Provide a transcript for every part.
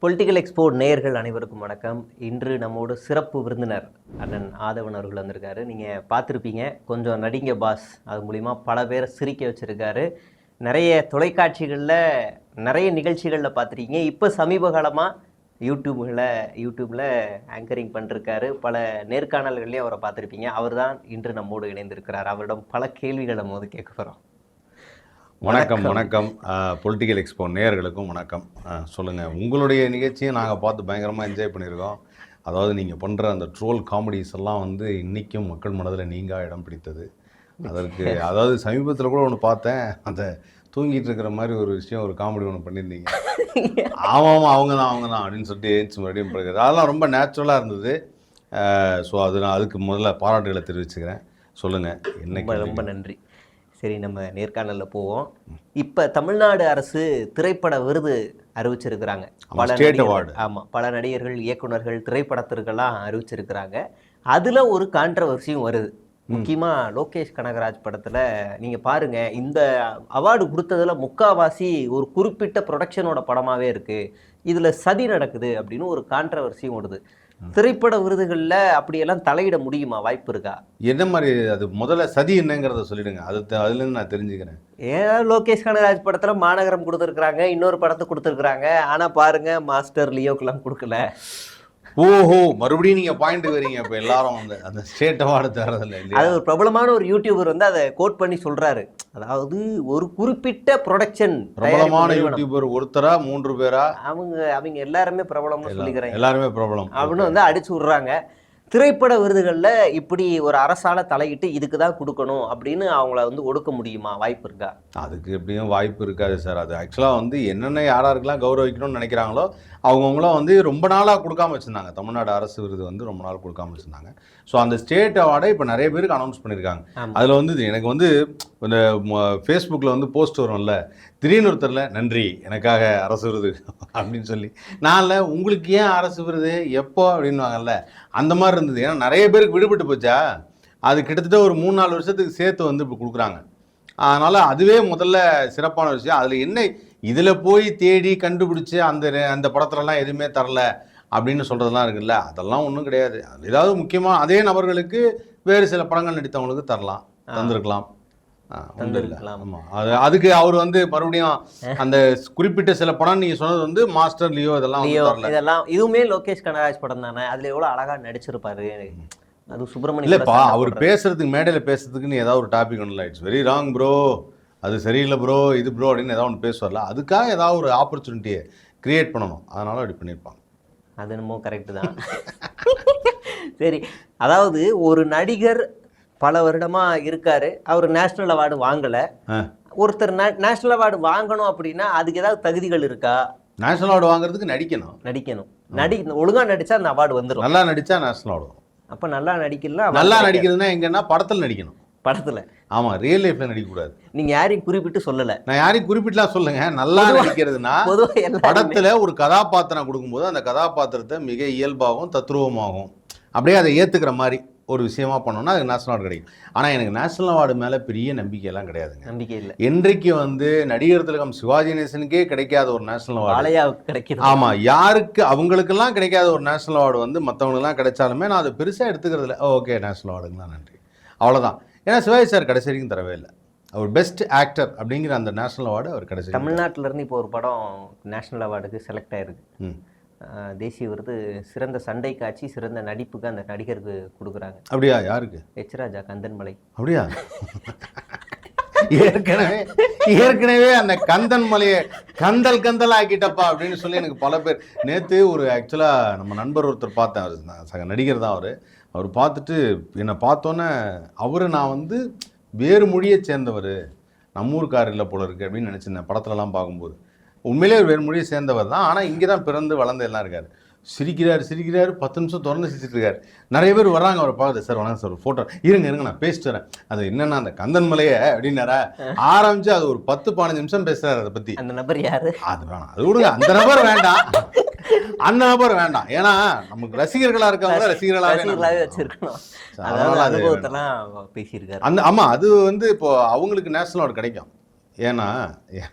Political expo நேயர்கள் அனைவருக்கும் வணக்கம். இன்று நம்மோடு சிறப்பு விருந்தினர் அண்ணன் ஆதவன் அவர்கள் வந்திருக்காரு. நீங்கள் பார்த்துருப்பீங்க, கொஞ்சம் நடிங்க பாஸ், அது மூலிமா பல பேரை சிரிக்க வச்சுருக்காரு. நிறைய தொலைக்காட்சிகளில் நிறைய நிகழ்ச்சிகளில் பார்த்துருக்கீங்க. இப்போ சமீப காலமாக யூடியூப்பில் ஆங்கரிங் பண்ணிருக்காரு. பல நேர்காணல்கள்லேயும் அவரை பார்த்துருப்பீங்க. அவர் தான் இன்று நம்மோடு இணைந்திருக்கிறார். அவரிடம் பல கேள்விகளை நம்ம வந்து கேட்க போகிறோம். வணக்கம். பொலிட்டிக்கல் எக்ஸ்போ நேயர்களுக்கும் வணக்கம். சொல்லுங்கள், உங்களுடைய நிகழ்ச்சியை நாங்கள் பார்த்து பயங்கரமாக என்ஜாய் பண்ணியிருக்கோம். அதாவது நீங்கள் பண்ணுற அந்த ட்ரோல் காமெடிஸ் எல்லாம் வந்து இன்றைக்கும் மக்கள் மனதில் நீங்கா இடம் பிடித்தது. அதற்கு அதாவது சமீபத்தில் கூட ஒன்று பார்த்தேன், அந்த தூங்கிட்டு இருக்கிற மாதிரி ஒரு விஷயம், ஒரு காமெடி ஒன்று பண்ணியிருந்தீங்க. ஆமாம் அவங்க தான் அப்படின்னு சொல்லிட்டு ஏன்ச்சு மறுபடியும் படிக்கிறது, அதெல்லாம் ரொம்ப நேச்சுரலாக இருந்தது. ஸோ அது நான் அதுக்கு முதல்ல பாராட்டுகளை தெரிவிச்சுக்கிறேன். சொல்லுங்கள், என்ன? ரொம்ப நன்றி. சரி, நம்ம நேர்காணலில் போவோம். இப்போ தமிழ்நாடு அரசு திரைப்பட விருது அறிவிச்சிருக்கிறாங்க. பல நடிகர்கள், இயக்குநர்கள் திரைப்படத்திற்கெல்லாம் அறிவிச்சிருக்கிறாங்க. அதில் ஒரு கான்ட்ரவர்சியும் வருது. முக்கியமாக லோகேஷ் கனகராஜ் படத்தில் நீங்கள் பாருங்கள், இந்த அவார்டு கொடுத்ததில் முக்காவாசி ஒரு குறிப்பிட்ட ப்ரொடக்ஷனோட படமாகவே இருக்குது, இதில் சதி நடக்குது அப்படின்னு ஒரு கான்ட்ரவர்சியும் வருது. திரைப்பட விருதுகளில் அப்படியெல்லாம் தலையிட முடியுமா? வாய்ப்பு இருக்கா? என்ன மாதிரி? அது முதல்ல சதி என்னங்கிறத சொல்லிடுங்க, அதுலேருந்து நான் தெரிஞ்சுக்கிறேன். ஏன் லோகேஷ் கனகராஜ் படத்தில் மாநகரம் கொடுத்துருக்குறாங்க, இன்னொரு படத்தை கொடுத்துருக்குறாங்க, ஆனால் பாருங்க மாஸ்டர் லியோக்கெல்லாம் கொடுக்கல. ஓஹோ, மறுபடியும் நீங்க பாயிண்ட் வரீங்க. இப்ப எல்லாரும் வந்து அந்த ஸ்டேட் அவார்டு தரதில்லை. அது ஒரு பிரபலமான ஒரு யூடியூபர் வந்து அதை கோட் பண்ணி சொல்றாரு. அதாவது ஒரு குறிப்பிட்ட ப்ரொடக்ஷன், பிரபலமான யூடியூபர் ஒருத்தரா 3 பேரா, அவங்க எல்லாருமே பிரபலம்னு சொல்லிக்கிறாங்க. எல்லாருமே பிரபலம் அப்படின்னு வந்து அடிச்சு விடுறாங்க. திரைப்பட விருதுகளில் இப்படி ஒரு அரசால தலையிட்டு இதுக்கு தான் கொடுக்கணும் அப்படின்னு அவங்கள வந்து ஒடுக்க முடியுமா? வாய்ப்பு இருக்கா? அதுக்கு எப்படியும் வாய்ப்பு இருக்காது சார். அது ஆக்சுவலாக வந்து என்னென்ன யாராருக்கெல்லாம் கௌரவிக்கணும்னு நினைக்கிறாங்களோ அவங்கவுங்களாம் வந்து ரொம்ப நாளாக கொடுக்காம வச்சுருந்தாங்க. தமிழ்நாடு அரசு விருது வந்து ரொம்ப நாள் கொடுக்காம வச்சுருந்தாங்க. ஸோ அந்த ஸ்டேட் அவார்டை இப்போ நிறைய பேருக்கு அனௌன்ஸ் பண்ணியிருக்காங்க. அதில் வந்து எனக்கு வந்து இந்த ஃபேஸ்புக்கில் வந்து போஸ்ட் வரும்ல, திடீர்னு ஒருத்தரில் நன்றி எனக்காக அரசு விருது அப்படின்னு சொல்லி, நான் உங்களுக்கு ஏன் அரசு விருது எப்போ அப்படின்வாங்கல்ல, அந்த மாதிரி இருந்தது. ஏன்னா நிறைய பேருக்கு விடுபட்டு போச்சா, அது கிட்டத்தட்ட ஒரு 3-4 வருஷத்துக்கு சேர்த்து வந்து இப்போ கொடுக்குறாங்க. அதனால் அதுவே முதல்ல சிறப்பான விஷயம். அதில் என்ன, இதில் போய் தேடி கண்டுபிடிச்சி அந்த படத்துலலாம் எதுவுமே தரல அப்படின்னு சொல்கிறதுலாம் இருக்குல்ல, அதெல்லாம் ஒன்றும் கிடையாது. ஏதாவது முக்கியமாக அதே நபர்களுக்கு வேறு சில படங்கள் நடித்தவங்களுக்கு தந்திருக்கலாம். ஆமாம், அதுக்கு அவர் வந்து மறுபடியும் அந்த குறிப்பிட்ட சில படம் நீங்கள் சொன்னது வந்து மாஸ்டர் லியோ இதெல்லாம் இதுவுமே லோகேஷ் கனகராஜ் படம் தானே. அதில் எவ்வளோ அழகாக நடிச்சிருப்பாரு. அது சுப்பிரமணியம் இல்லைப்பா, அவர் பேசுறதுக்கு மேடையில் பேசுறதுக்குன்னு ஏதாவது ஒரு டாபிக் ஒன்றும் இட்ஸ் வெரி ராங் ப்ரோ, அது சரியில்லை ப்ரோ, இது ப்ரோ அப்படின்னு ஏதாவது ஒன்று பேசுவார்ல, அதுக்காக ஏதாவது ஒரு ஆப்பர்ச்சுனிட்டியை கிரியேட் பண்ணணும். அதனால அப்படி பண்ணியிருப்பாங்க. அது என்னமோ கரெக்டு தான். சரி, அதாவது ஒரு நடிகர் பல வருடமாக இருக்காரு, அவர் நேஷ்னல் அவார்டு வாங்கலை. ஒருத்தர் நேஷ்னல் அவார்டு வாங்கணும் அப்படின்னா அதுக்கு ஏதாவது தகுதிகள் இருக்கா? நேஷ்னல் அவார்டு வாங்குறதுக்கு நடிக்கணும். ஒழுங்காக நடித்தா அந்த அவார்டு வந்துடும். நல்லா நடித்தா நேஷ்னல் அவார்டு. அப்போ நல்லா நடிக்கலாம். நல்லா நடிக்கிறதுனா எங்கன்னா படத்தில் நடிக்கணும். படத்தில்? ஆமாம், ரியல் லைஃப்பில் நடிக்கக்கூடாது. நீங்கள் யாரையும் குறிப்பிட்டு சொல்லலை. நான் யாரையும் குறிப்பிட்டுலாம் சொல்லுங்க. நல்லா நடிக்கிறதுனா படத்தில் ஒரு கதாபாத்திரம் கொடுக்கும்போது அந்த கதாபாத்திரத்தை மிக இயல்பாகவும் தத்ரூபமாகவும் அப்படியே அதை ஏற்றுக்கிற மாதிரி ஒரு விஷயமா பண்ணோம்னா அது நேஷனல் அவார்டு கிடைக்கும். ஆனால் எனக்கு நேஷனல் அவார்டு மேலே பெரிய நம்பிக்கையெல்லாம் கிடையாதுங்க. நம்பிக்கை இல்லை. என்றைக்கு வந்து நடிகர் திலகம் சிவாஜி கணேசனுக்கே கிடைக்காத ஒரு நேஷனல் அவார்டு கிடைக்கும். ஆமாம், யாருக்கு அவங்களுக்கெல்லாம் கிடைக்காத ஒரு நேஷனல் அவார்டு வந்து மற்றவங்களுக்குலாம் கிடைச்சாலுமே நான் அதை பெருசாக எடுத்துக்கிறது இல்லை. ஓகே, நேஷனல் அவார்டுங்களா, நன்றி, அவ்வளோதான். ஏன்னா சிவாஜி சார் கடைசி வரைக்கும் தரவே இல்லை. அவர் பெஸ்ட் ஆக்டர் அப்படிங்கிற அந்த நேஷனல் அவார்டு அவர் கடைசி. தமிழ்நாட்டிலேருந்து இப்போ ஒரு படம் நேஷனல் அவார்டுக்கு செலக்ட் ஆயிருக்கு. தேசிய விருது சிறந்த சண்டை காட்சி, சிறந்த நடிப்புக்கு அந்த நடிகருக்கு கொடுக்குறாங்க. அப்படியா? யாருக்கு? எச் ராஜா, கந்தன்மலை. அப்படியா? ஏற்கனவே அந்த கந்தன் மலையை கந்தல் ஆக்கிட்டப்பா அப்படின்னு சொல்லி எனக்கு பல பேர். நேற்று ஒரு ஆக்சுவலாக நம்ம நண்பர் ஒருத்தர் பார்த்தேன், நடிகர் தான் அவர் பார்த்துட்டு என்னை பார்த்தோன்னே நான் வந்து வேறு மொழியை சேர்ந்தவர், நம்மூர்கார் இல்லை போல இருக்குது அப்படின்னு நினச்சிருந்தேன் படத்துலலாம் பார்க்கும்போது. உண்மையிலே ஒரு வேறு மொழியை சேர்ந்தவர் தான், ஆனால் இங்கே தான் பிறந்து வளர்ந்து எல்லாம் இருக்கார். சிரிக்கிறாரு 10 நிமிஷம் தொடர்ந்து சிரிச்சிட்டு இருக்காரு. நிறைய பேர் வர்றாங்க அவரை பார்க்குது. சார் வணக்கம் சார், ஒரு ஃபோட்டோ இருங்க நான் பேசிட்டு வரேன். அது என்னன்னா அந்த கந்தன் மலையை அப்படின்னாரா ஆரம்பிச்சு அது ஒரு 10-15 நிமிஷம் பேசுறாரு அதை பற்றி. அந்த நபர் யாரு? அது வேணாம், அது விடுங்க, அந்த நபர் வேண்டாம். ஏன்னா நமக்கு ரசிகர்களா இருக்கவங்க ரசிகர்களாவே வச்சிருக்கணும். அது வந்து இப்போ அவங்களுக்கு நேஷனல் அவார்டு கிடைக்கும். ஏன்னா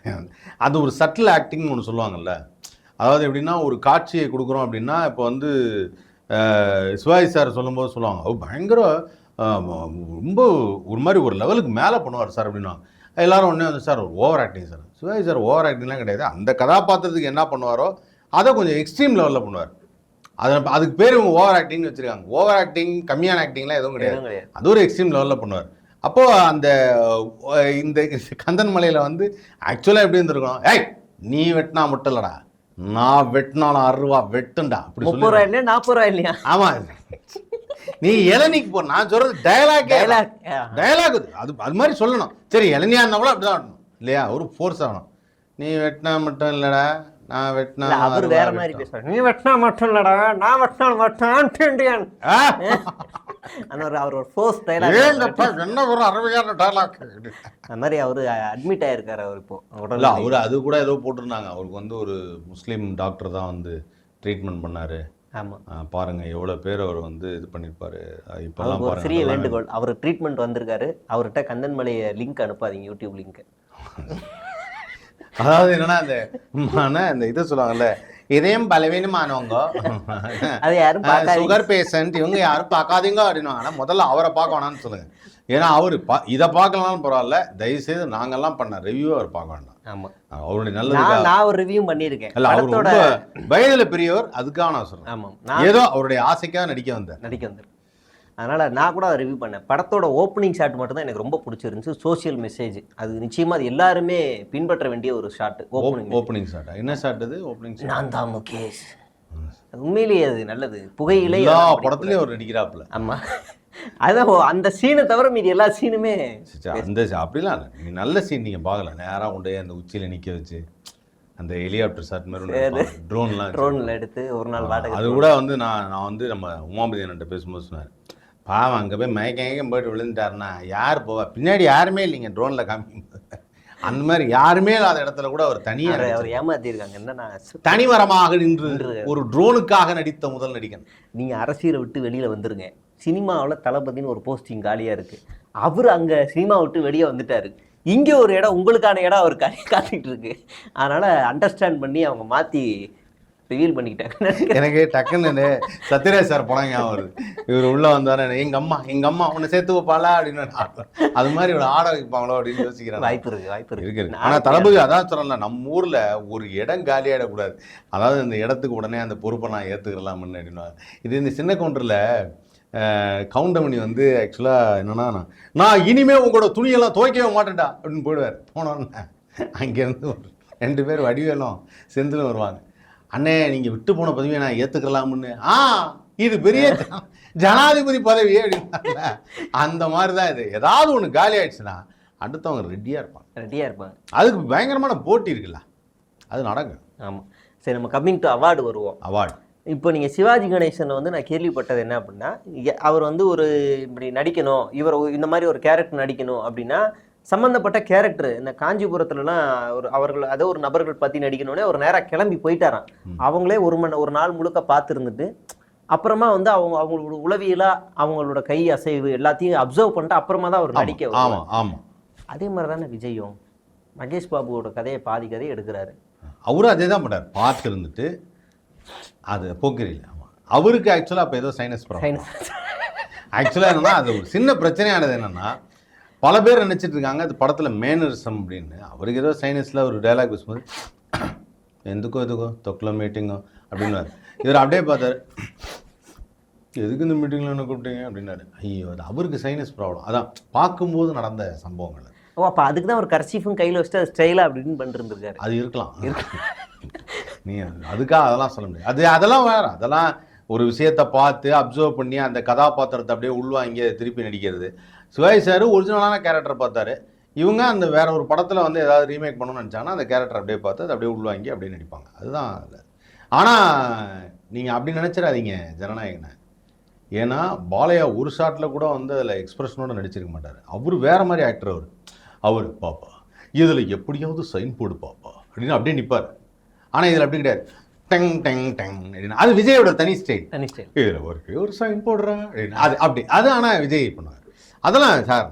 அது ஒரு சட்டில் ஆக்டிங்னு ஒன்று சொல்லுவாங்கல்ல, அதாவது எப்படின்னா ஒரு காட்சியை கொடுக்குறோம் அப்படின்னா இப்போ வந்து சிவாஜி சார் சொல்லும்போது சொல்லுவாங்க அவர் பயங்கர ரொம்ப ஒரு மாதிரி ஒரு லெவலுக்கு மேலே பண்ணுவார் சார் அப்படின்னா எல்லாரும் ஒன்றே வந்து sir over acting sir. Shivaji sir over ஆக்டிங்லாம் கிடையாது. அந்த கதாபாத்திரத்துக்கு என்ன பண்ணுவாரோ அதை கொஞ்சம் எக்ஸ்ட்ரீம் லெவலில் பண்ணுவார். அதுக்கு பேர் இவங்க ஓவர் ஆக்டிங்னு வச்சுருக்காங்க. ஓவர் ஆக்டிங் கம்மியான ஆக்டிங்லாம் எதுவும் கிடையாது. அது ஒரு எக்ஸ்ட்ரீம் லெவலில் பண்ணுவார். அப்போது அந்த இந்த கந்தன் மலையில் வந்து ஆக்சுவலாக எப்படி இருந்திருக்கணும், ஏய் நீ வெட்டினா மட்டும் இல்லைடா நான் வெட்டினாலும் 6 ரூபா வெட்டுண்டா அப்படி 30 ரூபா இல்லையா 40 ரூபா இல்லையா. ஆமாம் நீ இளநிக்கு போ, நான் சொல்றது டயலாக் அது மாதிரி சொல்லணும். சரி இளநியா இருந்தா கூட அப்படிதான் வரணும் இல்லையா, ஒரு ஃபோர்ஸ் ஆகணும். நீ வெட்டினா மட்டும் இல்லடா நான் வெட்டினா அவர் வேற மாதிரி பேசுவார். நீ வெட்டினா மட்டும் இல்லடா நான் வெட்டினா மட்டும் அவர் ஒரு ஃபோர்ஸ் டயலாக் என்ன ஒரு அருமையான டயலாக் அந்த மாதிரி அவர் அட்மிட் ஆயிருக்காரு. அவர் இப்போ இல்லை அவர் அது கூட ஏதோ போட்டிருந்தாங்க. அவருக்கு வந்து ஒரு முஸ்லீம் டாக்டர் தான் வந்து ட்ரீட்மெண்ட் பண்ணாரு. ஆமாம் பாருங்க எவ்வளோ பேர் அவர் வந்து இது பண்ணியிருப்பாரு. இப்போல்லாம் ஒரு சிறிய வேண்டுகோள், அவர் ட்ரீட்மெண்ட் வந்திருக்காரு, அவர்கிட்ட கந்தன்மலையை லிங்க் அனுப்பாதீங்க, யூடியூப் லிங்க். அதாவது என்னன்னா அந்த இதை சொல்லுவாங்கல்ல, இதயம் பலவீனமானவங்க அது யாரும் சுகர் பேஷண்ட் இவங்க யாரும் பார்க்காதீங்க அப்படின்னு. ஆனால் முதல்ல அவரை பார்க்க வேணாம்னு சொல்லுங்க. ஏன்னா அவர் இதை பார்க்கலனாலும் பரவாயில்ல, தயவுசெய்து நாங்கெல்லாம் பண்ண ரிவ்யூ அவர் பார்க்க வேண்டாம். ஆமா அவருடைய நல்லது நான் ஒரு ரிவ்யூ பண்ணியிருக்கேன். இல்ல அவர் ரொம்ப வயதுல பெரியவர், அதுக்காக நான் சொல்றேன். ஆமாம் ஏதோ அவருடைய ஆசைக்காக நடிக்க வந்தார். அதனால நான் கூட அதை ரிவ்யூ பண்ணேன். படத்தோட ஓப்பனிங் ஷாட் மட்டும் தான் எனக்கு ரொம்ப பிடிச்சிருந்துச்சு. சோசியல் மெசேஜ் அது நிச்சயமா அது எல்லாருமே பின்பற்ற வேண்டிய ஒரு ஷாட். ஓப்பனிங் ஷாட் என்ன ஷாட் அது? ஓப்பனிங் ஷாட் நான் தான் முகேஷ். உண்மையிலேயே அது நல்லது. புகையிலே படத்துலயும் அவர் நடிக்கிறாப்புல. ஆமா அதான் அந்த சீனை தவிர மீதி எல்லா சீனுமே அந்த அப்படிலாம் இல்லை. நீ நல்ல சீன் நீங்கள் பார்க்கல. நேராக கொண்டு அந்த உச்சியில் நிற்க வச்சு அந்த ஹெலிகாப்டர் ஷாட் மாதிரி ட்ரோன்ல எடுத்து ஒரு நாள் வாடகை. அது கூட வந்து நான் வந்து நம்ம உமாபதி அண்ணன்ட்ட பேசும்போது சொன்னார், பாவம் அங்கே போய் மயக்கம் போயிட்டு விழுந்துட்டாருன்னா யார் போவா, பின்னாடி யாருமே இல்லைங்க ட்ரோனில் காமிக்கும். அந்த மாதிரி யாருமே இல்லாத இடத்துல கூட அவர் தனியாக அவர் ஏமாத்திருக்காங்க. என்னன்னா தனிமரமாக நின்று ஒரு ட்ரோனுக்காக நடித்த முதல் நடிகன். நீங்கள் அரசியலை விட்டு வெளியில் வந்துருங்க, சினிமாவில் தளபதினு ஒரு போஸ்டிங் காலியாக இருக்குது, அவர் அங்கே சினிமா விட்டு வெளியே வந்துட்டார், இங்கே ஒரு இடம் உங்களுக்கான இடம் அவர் காத்துக்கிட்டு இருக்கு. அதனால் அண்டர்ஸ்டாண்ட் பண்ணி அவங்க மாற்றி ரிவீல் பண்ணிக்கிட்டாங்க. எனக்கு டக்குன்னு சத்யராஜ் சார் போனாங்க அவர் இவர் உள்ளே வந்தார், எங்கள் அம்மா உன்னை சேர்த்து வைப்பாளா அப்படின்னு. அது மாதிரி இவ்வளோ ஆட வைப்பாங்களோ அப்படின்னு யோசிக்கிறேன். வாய்ப்பு இருக்கு. ஆனால் தளபதி அதான் சொல்லலாம், நம்ம ஊரில் ஒரு இடம் காலியாகிடக்கூடாது, அதாவது இந்த இடத்துக்கு உடனே அந்த பொறுப்பை நான் ஏற்றுக்கலாம்னு அப்படின்னா. இது இந்த சின்ன கவுண்டரில் கவுண்டமணி வந்து ஆக்சுவலாக என்னன்னா, நான் இனிமேல் உங்களோட துணியெல்லாம் துவைக்கவே மாட்டேன்டா அப்படின்னு போயிடுவார். போனோன்னே அங்கேருந்து ஒரு 2 பேர் வடிவேலும் செந்திலும் வருவாங்க. அண்ணே நீங்கள் விட்டு போன பதவியை நான் ஏற்றுக்கலாம்னு. இது பெரிய ஜனாதிபதி பதவி அப்படின்னா அந்த மாதிரி தான் இது. ஏதாவது ஒன்று காலி ஆயிடுச்சுன்னா அடுத்தவங்க ரெடியாக இருப்பாங்க. அதுக்கு பயங்கரமான போட்டி இருக்குல்ல, அது நடக்கும். ஆமாம். சரி, நம்ம கம்மிங் டு அவார்டு வருவோம். அவார்டு இப்போ நீங்கள் சிவாஜி கணேசனை வந்து நான் கேள்விப்பட்டது என்ன அப்படின்னா, அவர் வந்து ஒரு இப்படி நடிக்கணும், இவர் இந்த மாதிரி ஒரு கேரக்டர் நடிக்கணும் அப்படின்னா சம்மந்தப்பட்ட கேரக்டர் இந்த காஞ்சிபுரத்துலலாம் அவர்கள் அதோ ஒரு நபர்கள் பற்றி நடிக்கணுன்னே ஒரு நேராக கிளம்பி போயிட்டாராம். அவங்களே ஒரு நாள் முழுக்க பார்த்துருந்துட்டு அப்புறமா வந்து அவங்களோட உளவியலாக அவங்களோட கை அசைவு எல்லாத்தையும் அப்சர்வ் பண்ணிட்டு அப்புறமா தான் அவர் நடிக்க. ஆமாம் அதே மாதிரி தானே விஜயும் மகேஷ் பாபுவோட கதையை பாதி கதையை எடுக்கிறாரு. அவரும் அதே தான் பண்ணார், பார்த்து இருந்துட்டு அது போக்கிரியில். ஆமாம், அவருக்கு ஆக்சுவலாக அப்போ ஏதோ சைனஸ் ப்ராப்ளம். ஆக்சுவலாக என்னன்னா அது ஒரு சின்ன பிரச்சனையானது என்னென்னா, பல பேர் நினச்சிட்டு இருக்காங்க அது படத்தில் மேனரிசம் அப்படின்னு. அவருக்கு ஏதோ சைனஸில் ஒரு டைலாக் பேசும்போது எதுக்கோ தொக்கில் மீட்டிங்கோ அப்படின்னாரு. இவர் அப்படியே பார்த்தாரு, எதுக்கு இந்த மீட்டிங்கில் என்ன கூப்பிட்டீங்க அப்படின்னாரு. ஐயோ அது அவருக்கு சைனஸ் ப்ராப்ளம். அதான் பார்க்கும்போது நடந்த சம்பவங்கள். அப்போ அதுக்கு தான் ஒரு கர்ச்சீஃபும் கையில் வச்சுட்டு அது ஸ்டைலாக அப்படின்னு பண்ணிருந்துருக்காரு. அது இருக்கலாம். நீ அதுக்காக அதெல்லாம் சொல்ல முடியாது. அதெல்லாம் வேற. அதெல்லாம் ஒரு விஷயத்தை பார்த்து அப்சர்வ் பண்ணி அந்த கதாபாத்திரத்தை அப்படியே உள்வாங்கி அதை திருப்பி நடிக்கிறது. சிவாஜி சார் ஒரிஜினலான கேரக்டர் பார்த்தாரு, இவங்க அந்த வேற ஒரு படத்தில் வந்து ஏதாவது ரீமேக் பண்ணணும்னு நினச்சாங்கன்னா அந்த கேரக்டர் அப்படியே பார்த்து அதை அப்படியே உள்வாங்கி அப்படியே நடிப்பாங்க. அதுதான் அது. ஆனால் நீங்கள் அப்படி நினச்சிடாதீங்க ஜனநாயகனை. ஏன்னா பாலையா ஒரு ஷாட்டில் கூட வந்து அதில் எக்ஸ்பிரஷனோடு நடிச்சிருக்க மாட்டார். அவர் வேற மாதிரி ஆக்டர். அவர் பாப்பா இதில் எப்படியாவது சைன் போடு பாப்பா அப்படின்னு அப்படியே நிற்பார். ஆனால் இதில் அப்படி கிடையாது, டெங் டெங் டெங் அப்படின்னா அது விஜயோட தனி ஸ்டைல். இதில் ஒரு சைன் போடுறேன் அப்படின்னு அது அப்படி அது. ஆனால் விஜய் பண்ணுவார். அதெல்லாம் sir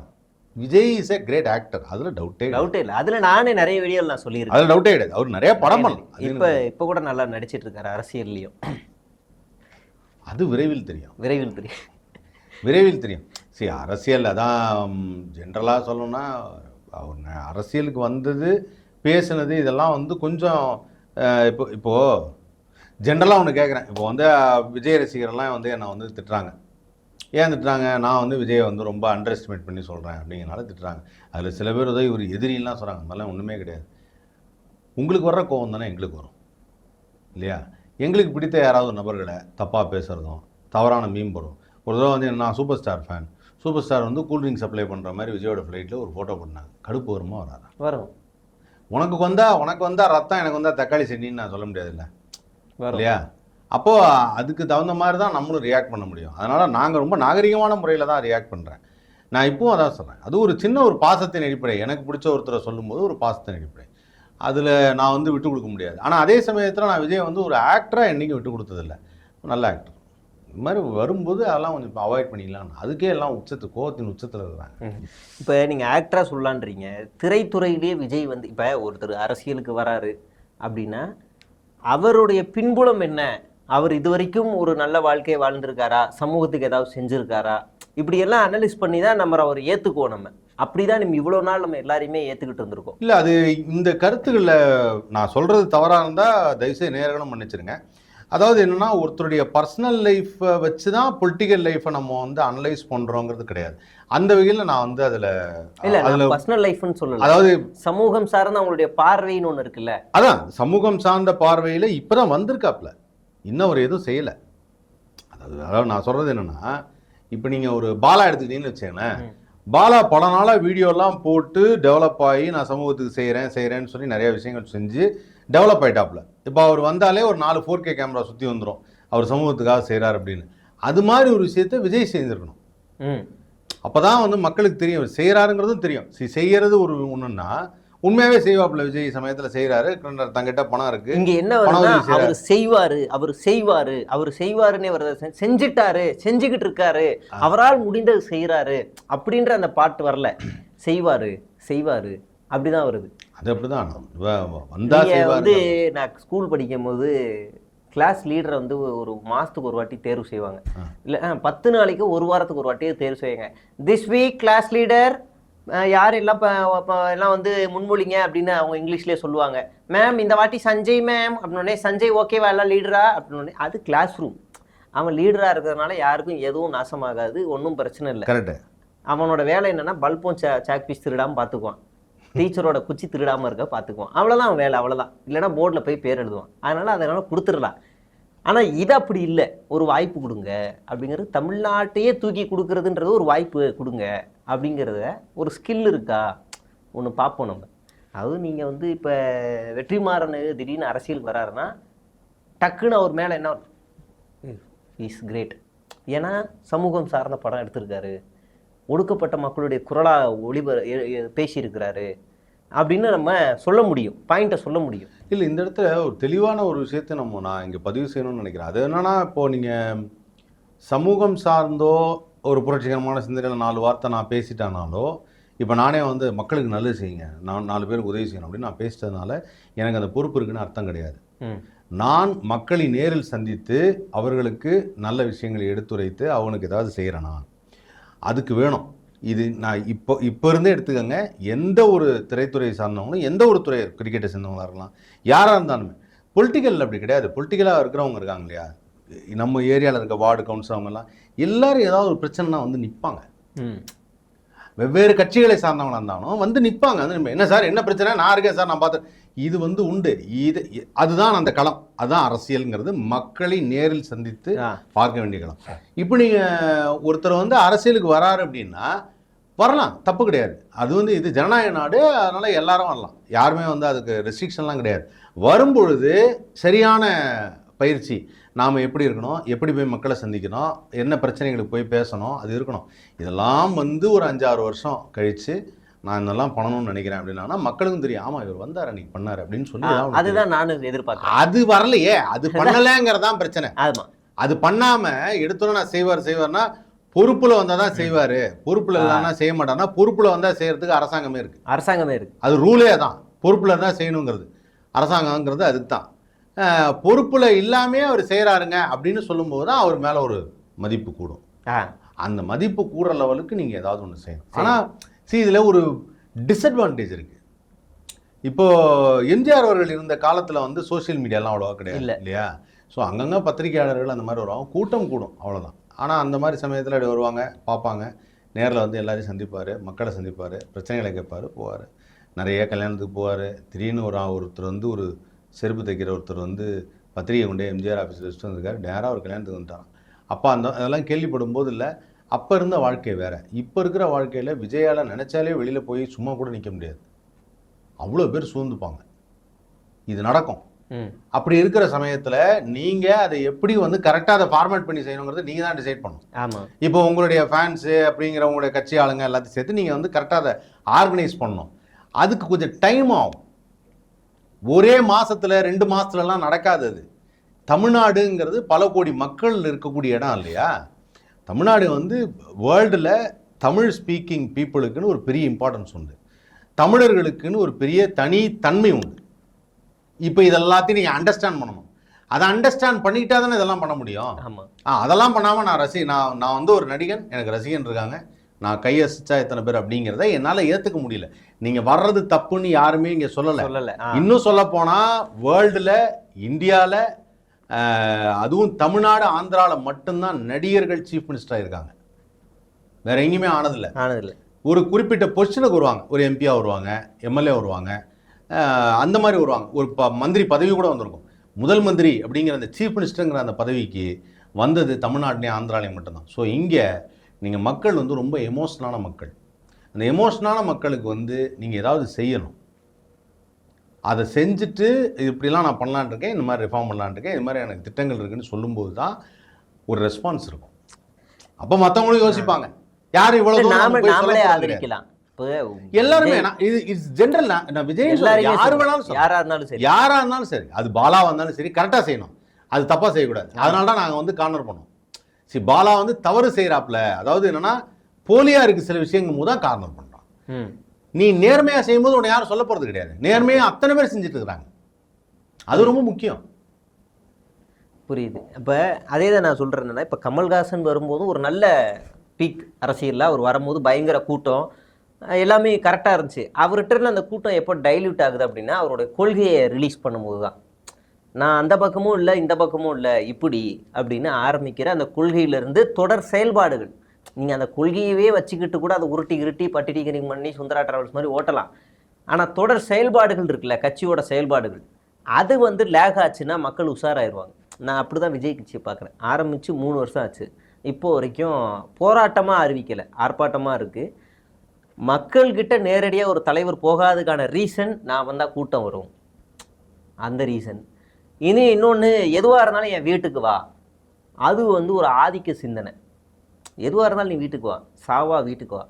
Vijay is a great actor, அதுல டவுட்டே இல்லை. அதுல நானே நிறைய வீடியோ நான் சொல்லியிருக்கேன், அதுல டவுட்டே கிடையாது. அவர் நிறைய படம் பண்ணலாம், இப்ப கூட நல்லா நடிச்சிட்டு இருக்காரு அரசியல்லையும். அது விரைவில் தெரியும், விரைவில் தெரியும். சரி, அரசியல் அதான் ஜென்ரலாக சொல்லணும்னா அவர் அரசியலுக்கு வந்தது பேசுனது இதெல்லாம் வந்து கொஞ்சம் இப்போது ஜென்ரலாக ஒன்று கேட்குறேன். இப்போ வந்து விஜய் ரசிகர்லாம் வந்து என்னை வந்து திட்டுறாங்க. ஏன் திட்டுறாங்க? நான் வந்து விஜயை வந்து ரொம்ப அண்டர் எஸ்டிமேட் பண்ணி சொல்கிறேன் அப்படிங்கிறனால திட்டுறாங்க. அதில் சில பேர் வந்து இவர் எதிரிலாம் சொல்கிறாங்க. அதெல்லாம் ஒன்றுமே கிடையாது. உங்களுக்கு வர்ற கோவம் தானே எங்களுக்கு வரும் இல்லையா? எங்களுக்கு பிடித்த யாராவது நபர்களை தப்பாக பேசுகிறதும் தவறான மீம் வரும். ஒரு தடவை வந்து நான் super star fan, super star வந்து கூல்ட்ரிங்க் சப்ளை பண்ணுற மாதிரி விஜயோட ஃப்ளைட்டில் ஒரு ஃபோட்டோ போட்டாங்க. கடுப்பு வருமா வராதா? வரும். உனக்கு வந்தால் ரத்தம், எனக்கு வந்தால் தக்காளி சட்னின்னு நான் சொல்ல முடியாதுல்ல இல்லையா? அப்போது அதுக்கு தகுந்த மாதிரி தான் நம்மளும் ரியாக்ட் பண்ண முடியும். அதனால் நாங்கள் ரொம்ப நாகரிகமான முறையில் தான் ரியாக்ட் பண்ணுறேன். நான் இப்போவும் அதான் சொல்கிறேன். அது ஒரு சின்ன ஒரு பாசத்தின் அடிப்படை. எனக்கு பிடிச்ச ஒருத்தரை சொல்லும்போது ஒரு பாசத்தின் அடிப்படை, அதில் நான் வந்து விட்டு கொடுக்க முடியாது. ஆனால் அதே சமயத்தில் நான் விஜய் வந்து ஒரு ஆக்டராக என்றைக்கும் விட்டு கொடுத்ததில்லை. நல்ல ஆக்டர். இது மாதிரி வரும்போது அதெல்லாம் கொஞ்சம் இப்போ அவாய்ட் பண்ணிக்கலாம். அதுக்கே எல்லாம் கோவத்தின் உச்சத்தில் இருக்கிறாங்க. இப்போ நீங்கள் ஆக்டராக சொல்லலான்றீங்க, திரைத்துறையிலேயே விஜய் வந்து இப்போ ஒருத்தர் அரசியலுக்கு வராரு அப்படின்னா அவருடைய பின்புலம் என்ன? அவர் இது வரைக்கும் ஒரு நல்ல வாழ்க்கையை வாழ்ந்திருக்காரா? சமூகத்துக்கு ஏதாவது செஞ்சுருக்காரா? இப்படியெல்லாம் அனலைஸ் பண்ணி தான் நம்ம அவர் ஏற்றுக்குவோம். நம்ம அப்படிதான் நம்ம இவ்வளோ நாள் நம்ம எல்லாரையுமே ஏற்றுக்கிட்டு இருந்திருக்கோம். இல்லை, அது இந்த கருத்துக்களில் நான் சொல்கிறது தவறாக இருந்தால் தயவுசெய்து நேரங்களும் மன்னிச்சிருங்க. அதாவது என்னென்னா, ஒருத்தருடைய பர்சனல் லைஃப்பை வச்சு தான் பொலிட்டிக்கல் லைஃப்பை நம்ம வந்து அனலைஸ் பண்ணுறோங்கிறது கிடையாது. அந்த வகையில் நான் வந்து அதில் பர்சனல் லைஃப்னு சொல்லலாம். அதாவது சமூகம் சார்ந்த அவங்களுடைய பார்வைன்னு ஒன்று இருக்குல்ல, அதான் சமூகம் சார்ந்த பார்வையில் இப்போ தான் வந்திருக்காப்புல, இன்னும் அவர் எதுவும் செய்யலை. அதாவது நான் சொல்கிறது என்னென்னா, இப்போ நீங்கள் ஒரு பாலா எடுத்துக்கிட்டீங்கன்னு வச்சுக்கோங்களேன். பாலா பல நாளாக வீடியோலாம் போட்டு டெவலப் ஆகி நான் சமூகத்துக்கு செய்கிறேன்னு சொல்லி நிறைய விஷயங்கள் செஞ்சு டெவலப் ஆகிட்டாப்புல. இப்போ அவர் வந்தாலே ஒரு 4 4K கேமரா சுற்றி வந்துடும், அவர் சமூகத்துக்காக செய்கிறார் அப்படின்னு. அது மாதிரி ஒரு விஷயத்தை விஜய் செஞ்சுருக்கணும். அப்போ தான் வந்து மக்களுக்கு தெரியும் செய்கிறாருங்கிறதும் தெரியும். செய்கிறது ஒரு ஒன்றுன்னா உண்மையாகவே செய்வாப்புல. விஜய் சமயத்தில் செய்கிறாரு, தங்கிட்ட பணம் இருக்குது. இங்கே என்ன அவர் செய்வாருன்னே வருது, செஞ்சுக்கிட்டு இருக்காரு, அவரால் முடிந்தது செய்கிறாரு அப்படின்ற அந்த பாட்டு வரல. செய்வாரு அப்படிதான் வருது. அது அப்படிதான் வந்து நான் ஸ்கூல் படிக்கும் போது கிளாஸ் லீடரை வந்து ஒரு மாதத்துக்கு ஒரு வாட்டி தேர்வு செய்வாங்க. இல்லை 10 நாளைக்கு ஒரு வாரத்துக்கு ஒரு வாட்டி தேர்வு செய்வாங்க. திஸ் வீக் கிளாஸ் லீடர் யார் எல்லாம் எல்லாம் வந்து முன்மொழிங்க அப்படின்னு அவங்க இங்கிலீஷ்லேயே சொல்லுவாங்க. மேம் இந்த வாட்டி சஞ்சய் மேம் அப்படின்னே, சஞ்சய் ஓகேவா எல்லாம் லீடரா அப்படின்னே. அது கிளாஸ் ரூம். அவன் லீடராக இருக்கிறதுனால யாருக்கும் எதுவும் நாசமாகாது, ஒன்றும் பிரச்சனை இல்லை. கரெக்டு. அவனோட வேலை என்னென்னா பல்பும் சாக் பீஸ் திருடாமல் பார்த்துக்குவான், டீச்சரோட குச்சி திருடாமல் இருக்க பார்த்துக்குவான். அவ்வளோதான் அவன் வேலை, அவ்வளோதான். இல்லைன்னா போர்டில் போய் பேர் எழுதுவான். அதனால் கொடுத்துடலாம். ஆனால் இது அப்படி இல்லை. ஒரு வாய்ப்பு கொடுங்க அப்படிங்கிறது, தமிழ்நாட்டையே தூக்கி கொடுக்குறதுன்றது ஒரு வாய்ப்பு கொடுங்க அப்படிங்கிறத, ஒரு ஸ்கில் இருக்கா ஒன்று பார்ப்போம் நம்ம. அதாவது நீங்கள் வந்து இப்போ வெற்றிமாறன் திடீர்னு அரசியலுக்கு வராருன்னா டக்குன்னு அவர் மேலே என்ன, இஸ் கிரேட். ஏன்னா சமூகம் சார்ந்த படம் எடுத்திருக்காரு, ஒடுக்கப்பட்ட மக்களுடைய குரலாக பேசியிருக்கிறாரு அப்படின்னு நம்ம சொல்ல முடியும், பாயிண்ட்டை சொல்ல முடியும். இல்லை, இந்த இடத்துல ஒரு தெளிவான ஒரு விஷயத்தை நான் இங்கே பதிவு செய்யணும்னு நினைக்கிறேன். அது என்னென்னா, இப்போது நீங்கள் சமூகம் சார்ந்தோ ஒரு புரட்சிகரமான சிந்தனையில் 4 வார்த்தை நான் பேசிட்டானாலோ, இப்போ நானே வந்து மக்களுக்கு நல்லது செய்யுங்க, நான் 4 பேருக்கு உதவி செய்யணும் அப்படின்னு நான் பேசிட்டதுனால எனக்கு அந்த பொறுப்பு இருக்குன்னு அர்த்தம் கிடையாது. நான் மக்களை நேரில் சந்தித்து அவர்களுக்கு நல்ல விஷயங்களை எடுத்துரைத்து அவனுக்கு ஏதாவது செய்கிறேனா, அதுக்கு வேணும். இது நான் இப்போ இருந்தே எடுத்துக்கோங்க. எந்த ஒரு திரைத்துறை சார்ந்தவங்களும், எந்த ஒரு துறை, கிரிக்கெட்டை சேர்ந்தவங்களாக இருக்கலாம், யாராக இருந்தாலுமே. பொலிட்டிக்கல் அப்படி கிடையாது. பொலிட்டிக்கலாக இருக்கிறவங்க இருக்காங்க இல்லையா, நம்ம ஏரியாவில் இருக்க வார்டு கவுன்சில் அவங்கெல்லாம் எல்லாரும் ஏதாவது ஒரு பிரச்சனைனா வந்து நிற்பாங்க. வெவ்வேறு கட்சிகளை சார்ந்தவங்களாக இருந்தாலும் வந்து நிற்பாங்க. வந்து என்ன சார், என்ன பிரச்சனை, நான் இருக்கேன் சார், நான் பார்த்தேன். இது வந்து உண்டு. அதுதான் அந்த களம், அதுதான் அரசியலுங்கிறது. மக்களை நேரில் சந்தித்து பார்க்க வேண்டிய களம். இப்போ நீங்கள் ஒருத்தர் வந்து அரசியலுக்கு வராரு அப்படின்னா வரலாம், தப்பு கிடையாது. அது வந்து இது ஜனநாயக நாடு, அதனால் எல்லாரும் வரலாம். யாருமே வந்து அதுக்கு ரெஸ்ட்ரிக்ஷன்லாம் கிடையாது. வரும்பொழுது சரியான பயிற்சி, நாம் எப்படி இருக்கணும், எப்படி போய் மக்களை சந்திக்கணும், என்ன பிரச்சனைகளுக்கு போய் பேசணும், அது இருக்கணும். இதெல்லாம் வந்து ஒரு 5-6 வருஷம் கழித்து நான் இதெல்லாம் பண்ணணும்னு நினைக்கிறேன் அப்படின்னா மக்களுக்கும் தெரியும், ஆமாம் இவர் வந்தார் அன்றைக்கி பண்ணார் அப்படின்னு சொல்லி. அதுதான் நான் எதிர்பார்க்கிறேன். அது வரலையே, அது பண்ணலைங்கிறதான் பிரச்சனை. அது பண்ணாமல் எடுத்தோன்னா நான் செய்வார்னா பொறுப்புல வந்தா தான் செய்வாரு, பொறுப்புல இல்லைன்னா செய்ய மாட்டாருன்னா பொறுப்புல வந்தா செய்யறதுக்கு அரசாங்கமே இருக்கு. அது ரூலே தான், பொறுப்புல தான் செய்யணுங்கிறது. அரசாங்கங்கிறது அதுக்கு தான். பொறுப்புல இல்லாமே அவர் செய்யறாருங்க அப்படின்னு சொல்லும்போது தான் அவர் மேல ஒரு மதிப்பு கூடும். அந்த மதிப்பு கூடுற லெவலுக்கு நீங்க ஏதாவது ஒன்று செய்யணும். ஆனா இதுல ஒரு டிஸ்அட்வான்டேஜ் இருக்கு. இப்போ எம்ஜிஆர் அவர்கள் இருந்த காலத்துல வந்து சோசியல் மீடியாலாம் அவ்வளோவா கிடையாது இல்லையா? ஸோ அங்கங்கே பத்திரிகையாளர்கள் அந்த மாதிரி வருவாங்க, கூட்டம் கூடும், அவ்வளோதான். ஆனால் அந்த மாதிரி சமயத்தில் அப்படி வருவாங்க, பார்ப்பாங்க, நேரில் வந்து எல்லாரையும் சந்திப்பார், மக்களை சந்திப்பார், பிரச்சனைகளை கேட்பார், போவார். நிறைய கல்யாணத்துக்கு போவார். திடீர்னு ஒருத்தர் வந்து ஒரு செருப்பு தைக்கிற ஒருத்தர் வந்து பத்திரிகை கொண்டே எம்ஜிஆர் ஆஃபீஸில் வச்சுட்டு வந்திருக்காரு, நேராக ஒரு கல்யாணத்துக்கு வந்துட்டாராம். அப்போ அதெல்லாம் கேள்விப்படும் போது இல்லை, அப்போ இருந்த வாழ்க்கை வேறு. இப்போ இருக்கிற வாழ்க்கையில் விஜயால் நினச்சாலே வெளியில் போய் சும்மா கூட நிற்க முடியாது, அவ்வளோ பேர் சூழ்ந்துப்பாங்க. இது நடக்கும். அப்படி இருக்கிற சமயத்தில் நீங்கள் அதை எப்படி வந்து கரெக்டாக அதை ஃபார்மேட் பண்ணி செய்யணுங்கிறது நீங்கள் தான் டிசைட் பண்ணணும். ஆமாம். இப்போ உங்களுடைய ஃபேன்ஸு அப்படிங்கிற உங்களுடைய கட்சி ஆளுங்க எல்லாத்தையும் சேர்த்து நீங்கள் வந்து கரெக்டாக அதை ஆர்கனைஸ் பண்ணணும். அதுக்கு கொஞ்சம் டைம் ஆகும். ஒரே மாதத்தில் 2 மாதத்துலலாம் நடக்காது. அது தமிழ்நாடுங்கிறது பல கோடி மக்கள் இருக்கக்கூடிய இடம் இல்லையா? தமிழ்நாடு வந்து வேர்ல்டில் தமிழ் ஸ்பீக்கிங் பீப்புளுக்குன்னு ஒரு பெரிய இம்பார்ட்டன்ஸ் உண்டு, தமிழர்களுக்குன்னு ஒரு பெரிய தனித்தன்மை உண்டு. இப்போ இதெல்லாத்தையும் நீங்கள் அண்டர்ஸ்டாண்ட் பண்ணணும். அதை அண்டர்ஸ்டாண்ட் பண்ணிக்கிட்டா தானே இதெல்லாம் பண்ண முடியும். அதெல்லாம் பண்ணாமல் நான் வந்து ஒரு நடிகன், எனக்கு ரசிகன் இருக்காங்க, நான் கையசிச்சா எத்தனை பேர் அப்படிங்கிறத என்னால் ஏற்றுக்க முடியல. நீங்கள் வர்றது தப்புன்னு யாருமே இங்கே சொல்லலை. இன்னும் சொல்ல போனால் வேர்ல்டில், இந்தியாவில், அதுவும் தமிழ்நாடு ஆந்திராவில் மட்டும்தான் நடிகர்கள் சீஃப் மினிஸ்டராக இருக்காங்க. வேற எங்கேயுமே ஆனதில்லை. ஒரு குறிப்பிட்ட பொசிஷனுக்கு வருவாங்க, ஒரு எம்பியாக வருவாங்க, எம்எல்ஏ வருவாங்க, அந்த மாதிரி வருவாங்க. ஒரு மந்திரி பதவி கூட வந்திருக்கும். முதல் மந்திரி அப்படிங்கிற அந்த சீஃப் மினிஸ்டருங்கிற அந்த பதவிக்கு வந்தது தமிழ்நாட்டிலையும் ஆந்திராலையும் மட்டும்தான். ஸோ இங்கே நீங்கள் மக்கள் வந்து ரொம்ப எமோஷனலான மக்கள். அந்த எமோஷனலான மக்களுக்கு வந்து நீங்கள் ஏதாவது செய்யணும். அதை செஞ்சுட்டு இப்படிலாம் நான் பண்ணலான் இருக்கேன், இந்த மாதிரி ரிஃபார்ம் பண்ணலான் இருக்கேன், இது மாதிரி எனக்கு திட்டங்கள் இருக்குன்னு சொல்லும்போது தான் ஒரு ரெஸ்பான்ஸ் இருக்கும். அப்போ மற்றவங்களும் யோசிப்பாங்க, யாரும் இவ்வளவு ஆதரிக்கலாம். எல்லாருமே ஜெனரல். நான் விஜய் யாரு வேணாலும் யாரா இருந்தாலும் சரி, அது பாலாவா இருந்தாலும் சரி, கரெக்டா செய்யணும், அது தப்பா செய்யக்கூடாது. அதனால தான் நாங்கள் வந்து கார்னர் பண்ணோம். பாலா வந்து தவறு செய்யறாப்ல, அதாவது என்னன்னா போலியா இருக்கு சில விஷயங்கும் போது தான் கார்னர் பண்றான். நீ நேர்மையா செய்யும்போது உன்னை யாரும் சொல்ல போறது கிடையாது. நேர்மையா அத்தனை பேர் செஞ்சுட்டு இருக்கிறாங்க, அது ரொம்ப முக்கியம். புரியுது. இப்போ அதே தான் நான் சொல்றேன். என்னன்னா இப்போ கமல்ஹாசன் வரும்போது ஒரு நல்ல பீக் அரசியலில் அவர் வரும்போது பயங்கர கூட்டம், எல்லாமே கரெக்டாக இருந்துச்சு. அவர்கிட்ட அந்த கூட்டம் எப்போ டைல்யூட் ஆகுது அப்படின்னா அவருடைய கொள்கையை ரிலீஸ் பண்ணும்போது தான். நான் அந்த பக்கமும் இல்லை, இந்த பக்கமும் இல்லை, இப்படி அப்படின்னு ஆரம்பிக்கிற அந்த கொள்கையிலிருந்து தொடர் செயல்பாடுகள், நீங்கள் அந்த கொள்கையவே வச்சுக்கிட்டு கூட அதை உருட்டி பட்டிடிகரிங் பண்ணி சுந்தரா டிராவல்ஸ் மாதிரி ஓட்டலாம். ஆனால் தொடர் செயல்பாடுகள் இருக்குல்ல, கட்சியோட செயல்பாடுகள், அது வந்து லேக் ஆச்சுன்னா மக்கள் உஷாராயிருவாங்க. நான் அப்படி தான் விஜய் கட்சியை பார்க்குறேன். ஆரம்பித்து 3 வருஷம் ஆச்சு, இப்போ வரைக்கும் போராட்டமாக அறிவிக்கலை, ஆர்ப்பாட்டமாக இருக்குது. மக்கள்கிட்ட நேரடியாக ஒரு தலைவர் போகாததுக்கான ரீசன் நான் வந்தால் கூட்டம் வரும், அந்த ரீசன். இன்னொன்று, எதுவாக இருந்தாலும் என் வீட்டுக்கு வா, அது வந்து ஒரு ஆதிக்க சிந்தனை. எதுவாக இருந்தாலும் நீ வீட்டுக்கு வா, சாவா வீட்டுக்கு வா,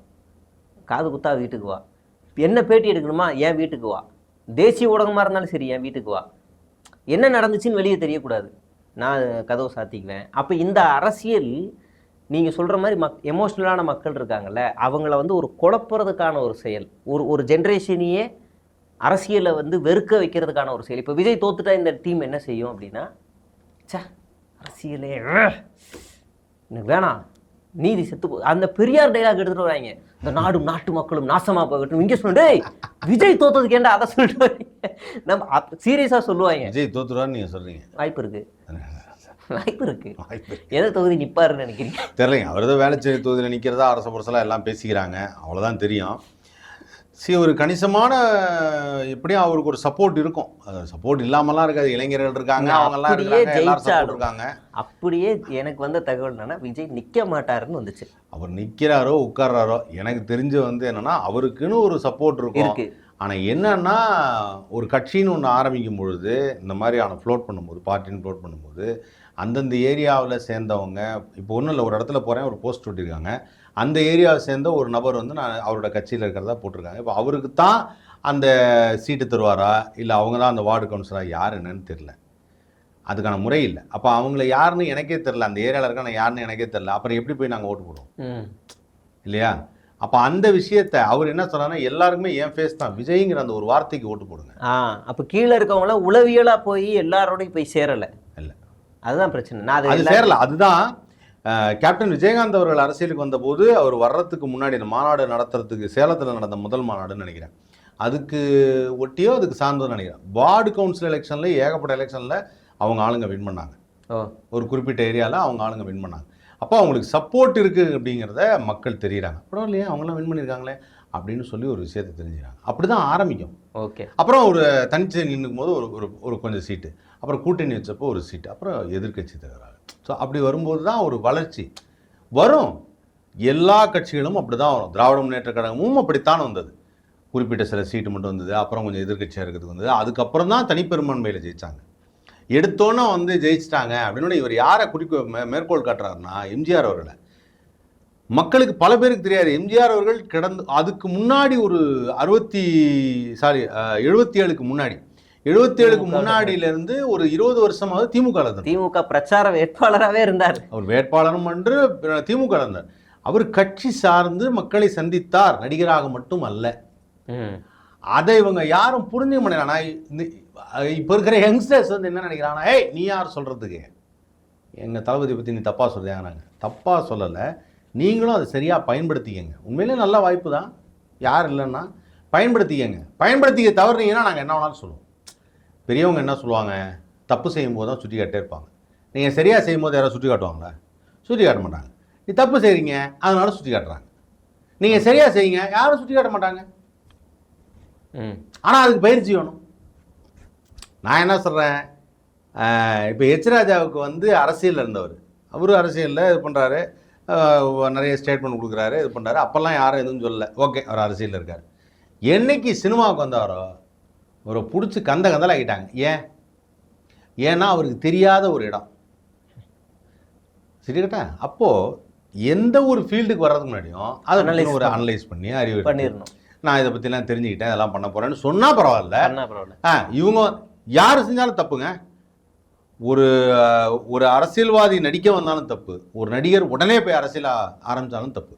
காது குத்தா வீட்டுக்கு வா, என்ன பேட்டி எடுக்கணுமா என் வீட்டுக்கு வா, தேசிய ஊடகமாக இருந்தாலும் சரி என் வீட்டுக்கு வா, என்ன நடந்துச்சுன்னு வெளியே தெரியக்கூடாது, நான் கதவை சாத்திக்குவேன். அப்போ இந்த அரசியல் நீங்கள் சொல்கிற மாதிரி எமோஷ்னலான மக்கள் இருக்காங்கல்ல, அவங்கள வந்து ஒரு குழப்புறதுக்கான ஒரு செயல், ஒரு ஜென்ரேஷனையே அரசியலை வந்து வெறுக்க வைக்கிறதுக்கான ஒரு செயல். இப்போ விஜய் தோத்துட்டா இந்த டீம் என்ன செய்யும் அப்படின்னா, அரசியலே எனக்கு வேணாம், நீதி செத்து போ, அந்த பெரியார் டைலாக் எடுத்துகிட்டு வராங்க, இந்த நாடும் நாட்டு மக்களும் நாசமாக போகட்டும். இங்கே சொன்னே விஜய் தோத்ததுக்கு ஏன்டா அதை சொல்லிட்டு வரீங்க, நம்ம சீரியஸாக சொல்லுவாங்க. விஜய் தோத்துறான்னு நீங்கள் சொல்கிறீங்க, வாய்ப்பு இருக்கு. எதை தொகுதி நிற்பாருன்னு நினைக்கிறீங்க? தெரியலைங்க. அவர் தான் வேளச்சேரி தொகுதியில் நிற்கிறதா அரச புரசலாக எல்லாம் பேசிக்கிறாங்க, அவ்வளோதான் தெரியும். ஒரு கணிசமான எப்படியும் அவருக்கு ஒரு சப்போர்ட் இருக்கும். சப்போர்ட் இல்லாமலாம் இருக்காது, இளைஞர்கள் இருக்காங்க, அவங்கெல்லாம் இருக்காங்க. அப்படியே எனக்கு வந்த தகவல் என்னன்னா விஜய் நிற்க மாட்டாருன்னு வந்துச்சு. அவர் நிற்கிறாரோ உட்கார்றாரோ எனக்கு தெரிஞ்சு வந்து என்னன்னா அவருக்குன்னு ஒரு சப்போர்ட் இருக்கும். ஆனால் என்னன்னா ஒரு கட்சின்னு ஒன்று ஆரம்பிக்கும் பொழுது, இந்த மாதிரியான ஃப்ளோட் பண்ணும்போது, பார்ட்டின்னு ஃப்ளோட் பண்ணும்போது, அந்தந்த ஏரியாவில் சேர்ந்தவங்க, இப்போ ஒன்றும் இல்லை, ஒரு இடத்துல போகிறேன், ஒரு போஸ்ட் விட்டிருக்காங்க, அந்த ஏரியாவை சேர்ந்த ஒரு நபர் வந்து நான் அவரோட கட்சியில் இருக்கிறதா போட்டிருக்காங்க. இப்போ அவருக்கு தான் அந்த சீட்டு தருவாரா இல்லை அவங்க தான் அந்த வார்டு கவுன்சிலராக யார் என்னன்னு தெரியல. அதுக்கான முறை இல்லை. அப்போ அவங்கள யாருன்னு எனக்கே தெரில, அந்த ஏரியாவில் இருக்க நான் யாருன்னு எனக்கே தெரில, அப்புறம் எப்படி போய் நாங்கள் ஓட்டு போடுவோம் இல்லையா? அப்போ அந்த விஷயத்த அவர் என்ன சொல்றாருன்னா, எல்லாருக்குமே என் ஃபேஸ் தான் விஜய்ங்கிற அந்த ஒரு வார்த்தைக்கு ஓட்டு போடுங்க. அப்போ கீழே இருக்கவங்களாம் உளவியலா போய் எல்லாரோடையும் போய் சேரலை. இல்லை, அதுதான் பிரச்சனை. நான் அது சேரல. அதுதான் கேப்டன் விஜயகாந்த் அவர்கள் அரசியலுக்கு வந்தபோது அவர் வர்றதுக்கு முன்னாடி இந்த மாநாடு நடத்துறதுக்கு சேலத்தில் நடந்த முதல் மாநாடுன்னு நினைக்கிறேன், அதுக்கு ஒட்டியோ அதுக்கு சார்ந்ததுன்னு நினைக்கிறேன். வார்டு கவுன்சில் எலெக்ஷன்ல ஏகப்பட்ட எலெக்ஷனில் அவங்க ஆளுங்க வின் பண்ணாங்க. ஒரு குறிப்பிட்ட ஏரியாவில் அவங்க ஆளுங்க வின் பண்ணாங்க. அப்போ அவங்களுக்கு சப்போர்ட் இருக்குது அப்படிங்கிறத மக்கள் தெரியுறாங்க. அப்புறம் இல்லையா அவங்களாம் வின் பண்ணியிருக்காங்களே அப்படின்னு சொல்லி ஒரு விஷயத்தை தெரிஞ்சுக்கிறாங்க. அப்படி தான் ஆரம்பிக்கும். ஓகே. அப்புறம் ஒரு தனிச்சு நின்றுக்கும் போது ஒரு கொஞ்சம் சீட்டு, அப்புறம் கூட்டணி வச்சப்போ ஒரு சீட்டு, அப்புறம் எதிர்கட்சி தகராறு. ஸோ அப்படி வரும்போது தான் ஒரு வளர்ச்சி வரும். எல்லா கட்சிகளும் அப்படி தான் வரும். திராவிட முன்னேற்ற கழகமும் அப்படித்தான் வந்தது. குறிப்பிட்ட சில சீட்டு மட்டும் வந்தது, அப்புறம் கொஞ்சம் எதிர்கட்சியாக இருக்கிறதுக்கு வந்தது. அதுக்கப்புறம் தான் தனிப்பெரும்பான்மையில் ஜெயித்தாங்க. எடுத்தோன்னே ஜெயிச்சிட்டாங்க அப்படின்னு இவர் யாரை மேற்கோள் காட்டுறாருன்னா எம்ஜிஆர் அவர்களை. மக்களுக்கு பல பேருக்கு தெரியாது, எம்ஜிஆர் அவர்கள் அதுக்கு முன்னாடி ஒரு 77க்கு முன்னாடி 77க்கு முன்னாடியிலிருந்து ஒரு 20 வருஷமாவது திமுக பிரச்சார வேட்பாளராகவே இருந்தார். அவர் வேட்பாளரும் என்று திமுக இருந்தார். அவர் கட்சி சார்ந்து மக்களை சந்தித்தார், நடிகராக மட்டும் அல்ல. அதை இவங்க யாரும் புரிஞ்சுக்க மாட்டேங்கிறானா? இப்போ இருக்கிற யங்ஸ்டர்ஸ் என்ன நினைக்கிறாங்கன்னா, ஏய் நீ யார் சொல்கிறதுக்கு, எங்கள் தளபதி பற்றி நீ தப்பாக சொல்லுறாங்க. தப்பாக சொல்லலை, நீங்களும் அதை சரியாக பயன்படுத்திக்கங்க. உண்மையிலே நல்ல வாய்ப்பு தான், யார் இல்லைன்னா பயன்படுத்திக்கங்க. பயன்படுத்திக்க தவறுனீங்கன்னா நாங்கள் என்ன வேணாலும் சொல்லுவோம். பெரியவங்க என்ன சொல்லுவாங்க, தப்பு செய்யும் போது தான் சுட்டி காட்டே இருப்பாங்க. நீங்கள் சரியாக செய்யும் போது யாராவது சுட்டி காட்டுவாங்களா? சுட்டி காட்ட மாட்டாங்க. நீ தப்பு செய்கிறீங்க அதனால சுட்டி காட்டுறாங்க. நீங்கள் சரியாக செய்யுங்க, யாரும் சுட்டி காட்ட மாட்டாங்க. ஆனால் அதுக்கு பயிற்சி வேணும். நான் என்ன சொல்கிறேன், இப்போ எச் ராஜாவுக்கு அரசியலில் இருந்தவர், அவரு அரசியலில் இது பண்ணுறாரு, நிறைய ஸ்டேட்மெண்ட் கொடுக்குறாரு, இது பண்ணுறாரு. அப்போல்லாம் யாரும் எதுவும் சொல்லலை, ஓகே அவர் அரசியலில் இருக்கார். என்னைக்கு சினிமாவுக்கு வந்தாரோ அவரை பிடிச்சி கந்தல் ஆகிட்டாங்க. ஏன்னா அவருக்கு தெரியாத ஒரு இடம். சரி கேட்டா, அப்போது எந்த ஒரு ஃபீல்டுக்கு வர்றதுக்கு முன்னாடியும் அதை ஒரு அனலைஸ் பண்ணி அறிவு பண்ணிடணும். நான் இதை பற்றிலாம் தெரிஞ்சுக்கிட்டேன், இதெல்லாம் பண்ண போகிறேன்னு சொன்னால் பரவாயில்ல. இவங்க யார் செஞ்சாலும் தப்புங்க. ஒரு அரசியல்வாதி நடிக்க வந்தாலும் தப்பு, ஒரு நடிகர் உடனே போய் அரசியல் ஆரம்பித்தாலும் தப்பு.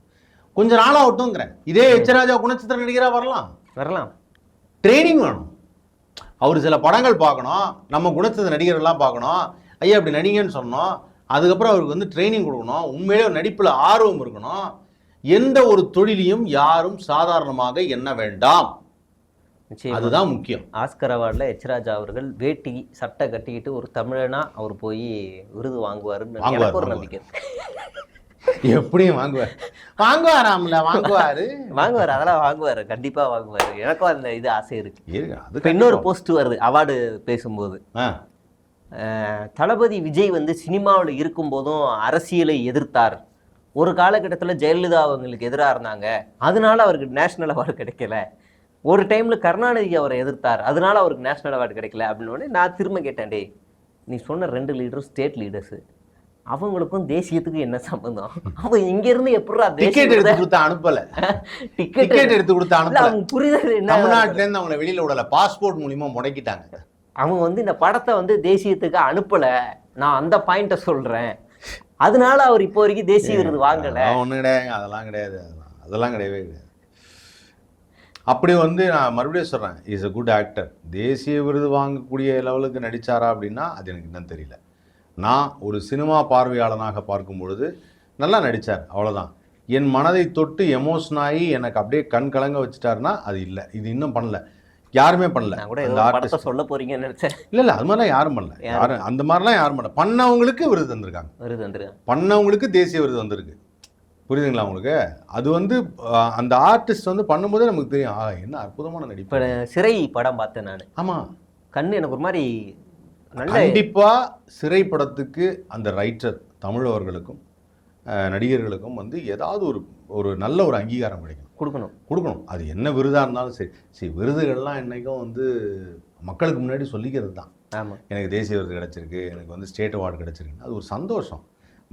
கொஞ்ச நாள் ஆகட்டும்ங்கிறேன். இதே எச் ராஜா குணச்சித்திர நடிகராக வரலாம். ட்ரைனிங் வேணும். அவர் சில படங்கள் பார்க்கணும், நம்ம குணச்சித்திர நடிகர்கள்லாம் பார்க்கணும், ஐயா அப்படி நடிங்கன்னு சொன்னோம். அதுக்கப்புறம் அவருக்கு ட்ரைனிங் கொடுக்கணும். உண்மையிலே நடிப்பில் ஆர்வம் இருக்கணும். எந்த ஒரு தொழிலையும் யாரும் சாதாரணமாக எண்ண வேண்டாம், அதுதான் முக்கியம். ஆஸ்கர் அவார்டில் எச் ராஜா அவர்கள் வேட்டி சட்டை கட்டிக்கிட்டு ஒரு தமிழனா அவர் போய் விருது வாங்குவாருன்னு ஒரு நம்பிக்கை. எப்படியும் வாங்குவாராம்ல, வாங்குவார், அதெல்லாம் வாங்குவார், கண்டிப்பா வாங்குவார். எனக்கும் அந்த இது ஆசை இருக்கு. இன்னொரு போஸ்ட் வருது அவார்டு பேசும்போது, தளபதி விஜய் சினிமாவில் இருக்கும் போதும் அரசியலை எதிர்த்தார். ஒரு காலகட்டத்தில் ஜெயலலிதா அவங்களுக்கு எதிராக இருந்தாங்க, அதனால அவருக்கு நேஷனல் அவார்டு கிடைக்கல. ஒரு டைம்ல கருணாநிதி அவரை எதிர்த்தார், அதனால அவருக்கு நேஷனல் அவார்டு கிடைக்கல அப்படின்னு நான் திரும்ப கேட்டேன், டே நீ சொன்ன 2 லீடரும் ஸ்டேட் லீடர்ஸு, அவங்களுக்கும் தேசியத்துக்கும் என்ன சம்பந்தம்? அவங்க இங்க இருந்து எப்படி டிக்கெட் எடுத்து கொடுத்து அனுப்பல, டிக்கெட் எடுத்து கொடுத்து அனுப்பல. அவங்க புரிதல் என்ன, தமிழ்நாட்டுல இருந்து அவங்களை வெளியில விடல, பாஸ்போர்ட் மூலியமா முடக்கிட்டாங்க. அவங்க இந்த படத்தை தேசியத்துக்கு அனுப்பல, நான் அந்த பாயிண்ட சொல்றேன். அதனால அவர் இப்போ வரைக்கும் தேசிய விருது வாங்கல. ஒன்றும் கிடையாது, அதெல்லாம் கிடையவே கிடையாது. அப்படி நான் மறுபடியும் சொல்கிறேன், இஸ் அ குட் ஆக்டர். தேசிய விருது வாங்கக்கூடிய லெவலுக்கு நடித்தாரா அப்படின்னா அது எனக்கு இன்னும் தெரியல. நான் ஒரு சினிமா பார்வையாளனாக பார்க்கும் பொழுது நல்லா நடித்தார், அவ்வளோதான். என் மனதை தொட்டு எமோஷன் ஆகி எனக்கு அப்படியே கண் கலங்க வச்சுட்டாருன்னா அது இல்லை. இது இன்னும் பண்ணல, யாருமே பண்ணல. சொல்ல போறீங்கன்னு நினைச்சேன். இல்லை அது மாதிரிலாம் யாரும் பண்ணல, அந்த மாதிரிலாம் யாரும் பண்ணல. பண்ணவங்களுக்கு விருது தந்திருக்காங்க, பண்ணவங்களுக்கு தேசிய விருது வந்திருக்கு. புரியுதுங்களா உங்களுக்கு? அது அந்த ஆர்டிஸ்ட் பண்ணும்போதே நமக்கு தெரியும், என்ன அற்புதமான நடிப்பு. சிறை படம் பார்த்தேன் நான். ஆமாம், கண்ணு எனக்கு ஒரு மாதிரி. கண்டிப்பாக சிறை படத்துக்கு அந்த ரைட்டர் தமிழ் அவர்களுக்கும் நடிகர்களுக்கும் ஏதாவது ஒரு நல்ல ஒரு அங்கீகாரம் கொடுக்கணும். அது என்ன விருதாக இருந்தாலும் சரி. விருதுகள்லாம் என்றைக்கும் மக்களுக்கு முன்னாடி சொல்லிக்கிறது தான். ஆமாம், எனக்கு தேசிய விருது கிடச்சிருக்கு, எனக்கு ஸ்டேட் அவார்டு கிடச்சிருக்குன்னு அது ஒரு சந்தோஷம்,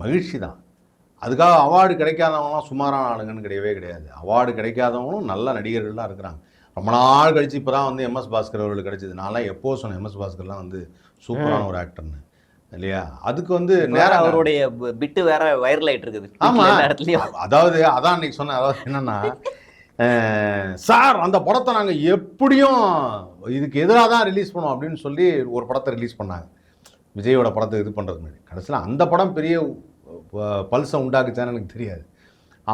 மகிழ்ச்சி தான். அதுக்காக அவார்டு கிடைக்காதவங்களாம் சுமாரான ஆளுங்கன்னு கிடையாது. அவார்டு கிடைக்காதவங்களும் நல்ல நடிகர்கள்லாம் இருக்கிறாங்க. ரொம்ப நாள் கழிச்சு இப்போ தான் எம்எஸ் பாஸ்கர் அவர்களுக்கு கிடைச்சிது. நான்லாம் எப்போ சொன்னேன் எம்எஸ் பாஸ்கர்லாம் சூப்பரான ஒரு ஆக்டர்னு. இல்லையா? அதுக்கு வந்து வேற அவருடைய பிட்டு வேற வைரல் ஆயிட்டு இருக்குது. ஆமா, எல்லா இடத்துலயும். அதாவது அதான் இன்னைக்கு சொன்னேன். அதாவது என்னன்னா, சார் அந்த படத்தை நாங்கள் எப்படியும் இதுக்கு எதிராக தான் ரிலீஸ் பண்ணுவோம் அப்படின்னு சொல்லி ஒரு படத்தை ரிலீஸ் பண்ணாங்க, விஜயோட படத்தை இது பண்ணுறது மாதிரி. கடைசியில் அந்த படம் பெரிய பல்சை உண்டாக்குச்சான்னு எனக்கு தெரியாது.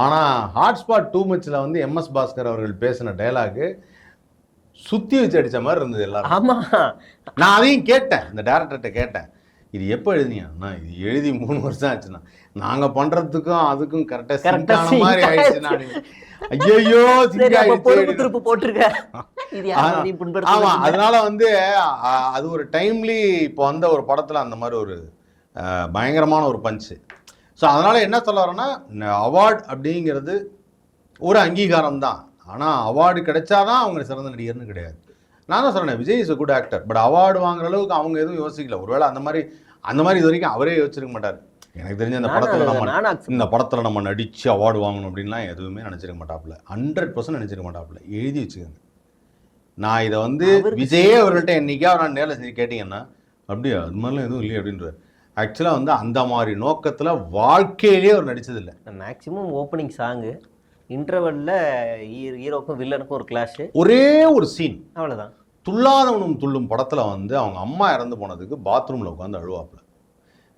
ஆனால் ஹாட்ஸ்பாட் டூ மச்சில் வந்து எம்எஸ் பாஸ்கர் அவர்கள் பேசின டைலாகு சுற்றி வச்சு அடித்த மாதிரி இருந்தது எல்லாரும். ஆமாம், நான் அதையும் கேட்டேன், இந்த டேரக்டர்கிட்ட கேட்டேன், இது எப்போ எழுதினீங்கன்னா, இது எழுதி 3 வருஷம் ஆச்சுன்னா, நாங்கள் பண்ணுறதுக்கும் அதுக்கும் கரெக்டாக மாதிரி ஆயிடுச்சு. நான் ஐயோ திருப்பு போட்டிருக்க. ஆமா, அதனால வந்து அது ஒரு டைம்லி இப்போ வந்த ஒரு படத்துல அந்த மாதிரி ஒரு பயங்கரமான ஒரு பஞ்சு. ஸோ அதனால என்ன சொல்ல வரேன்னா, அவார்டு அப்படிங்கிறது ஒரு அங்கீகாரம் தான். ஆனால் அவார்டு கிடைச்சாதான் அவங்க சிறந்த நடிகர்னு கிடையாது. நான் தான் சொல்றேன், Vijay is a good actor, but award வாங்குற அளவுக்கு அவங்க எதுவும் யோசிக்கல. ஒருவேளை அந்த மாதிரி இது வரைக்கும் அவரே யோசிச்சிருக்க மாட்டார். எனக்கு தெரிஞ்ச இந்த படத்தில் நம்ம நடித்து அவார்டு வாங்கணும் அப்படின்லாம் எதுவுமே நினச்சிருக்க மாட்டாப்புல. 100% நினச்சிருக்க மாட்டாப்புல. எழுதி வச்சுக்கோங்க. நான் இதை வந்து விஜயே அவர்கள்ட்ட என்னைக்கா நான் நேரில் செஞ்சு கேட்டிங்கன்னா, அப்படியா அது மாதிரிலாம் எதுவும் இல்லையே அப்படின்றார். ஆக்சுவலாக வந்து அந்த மாதிரி நோக்கத்தில் வாழ்க்கையிலேயே அவர் நடித்ததில்லை. மேக்ஸிமம் ஓப்பனிங் சாங்கு, இன்டர்வெல்ல ஹீரோக்கும் வில்லனுக்கும் ஒரு கிளாஷ், ஒரே ஒரு சீன், அவ்வளோதான். துள்ளாதவனும் துள்ளும் படத்தில் வந்து அவங்க அம்மா இறந்து போனதுக்கு பாத்ரூமில் உட்காந்து அழுவாப்புல.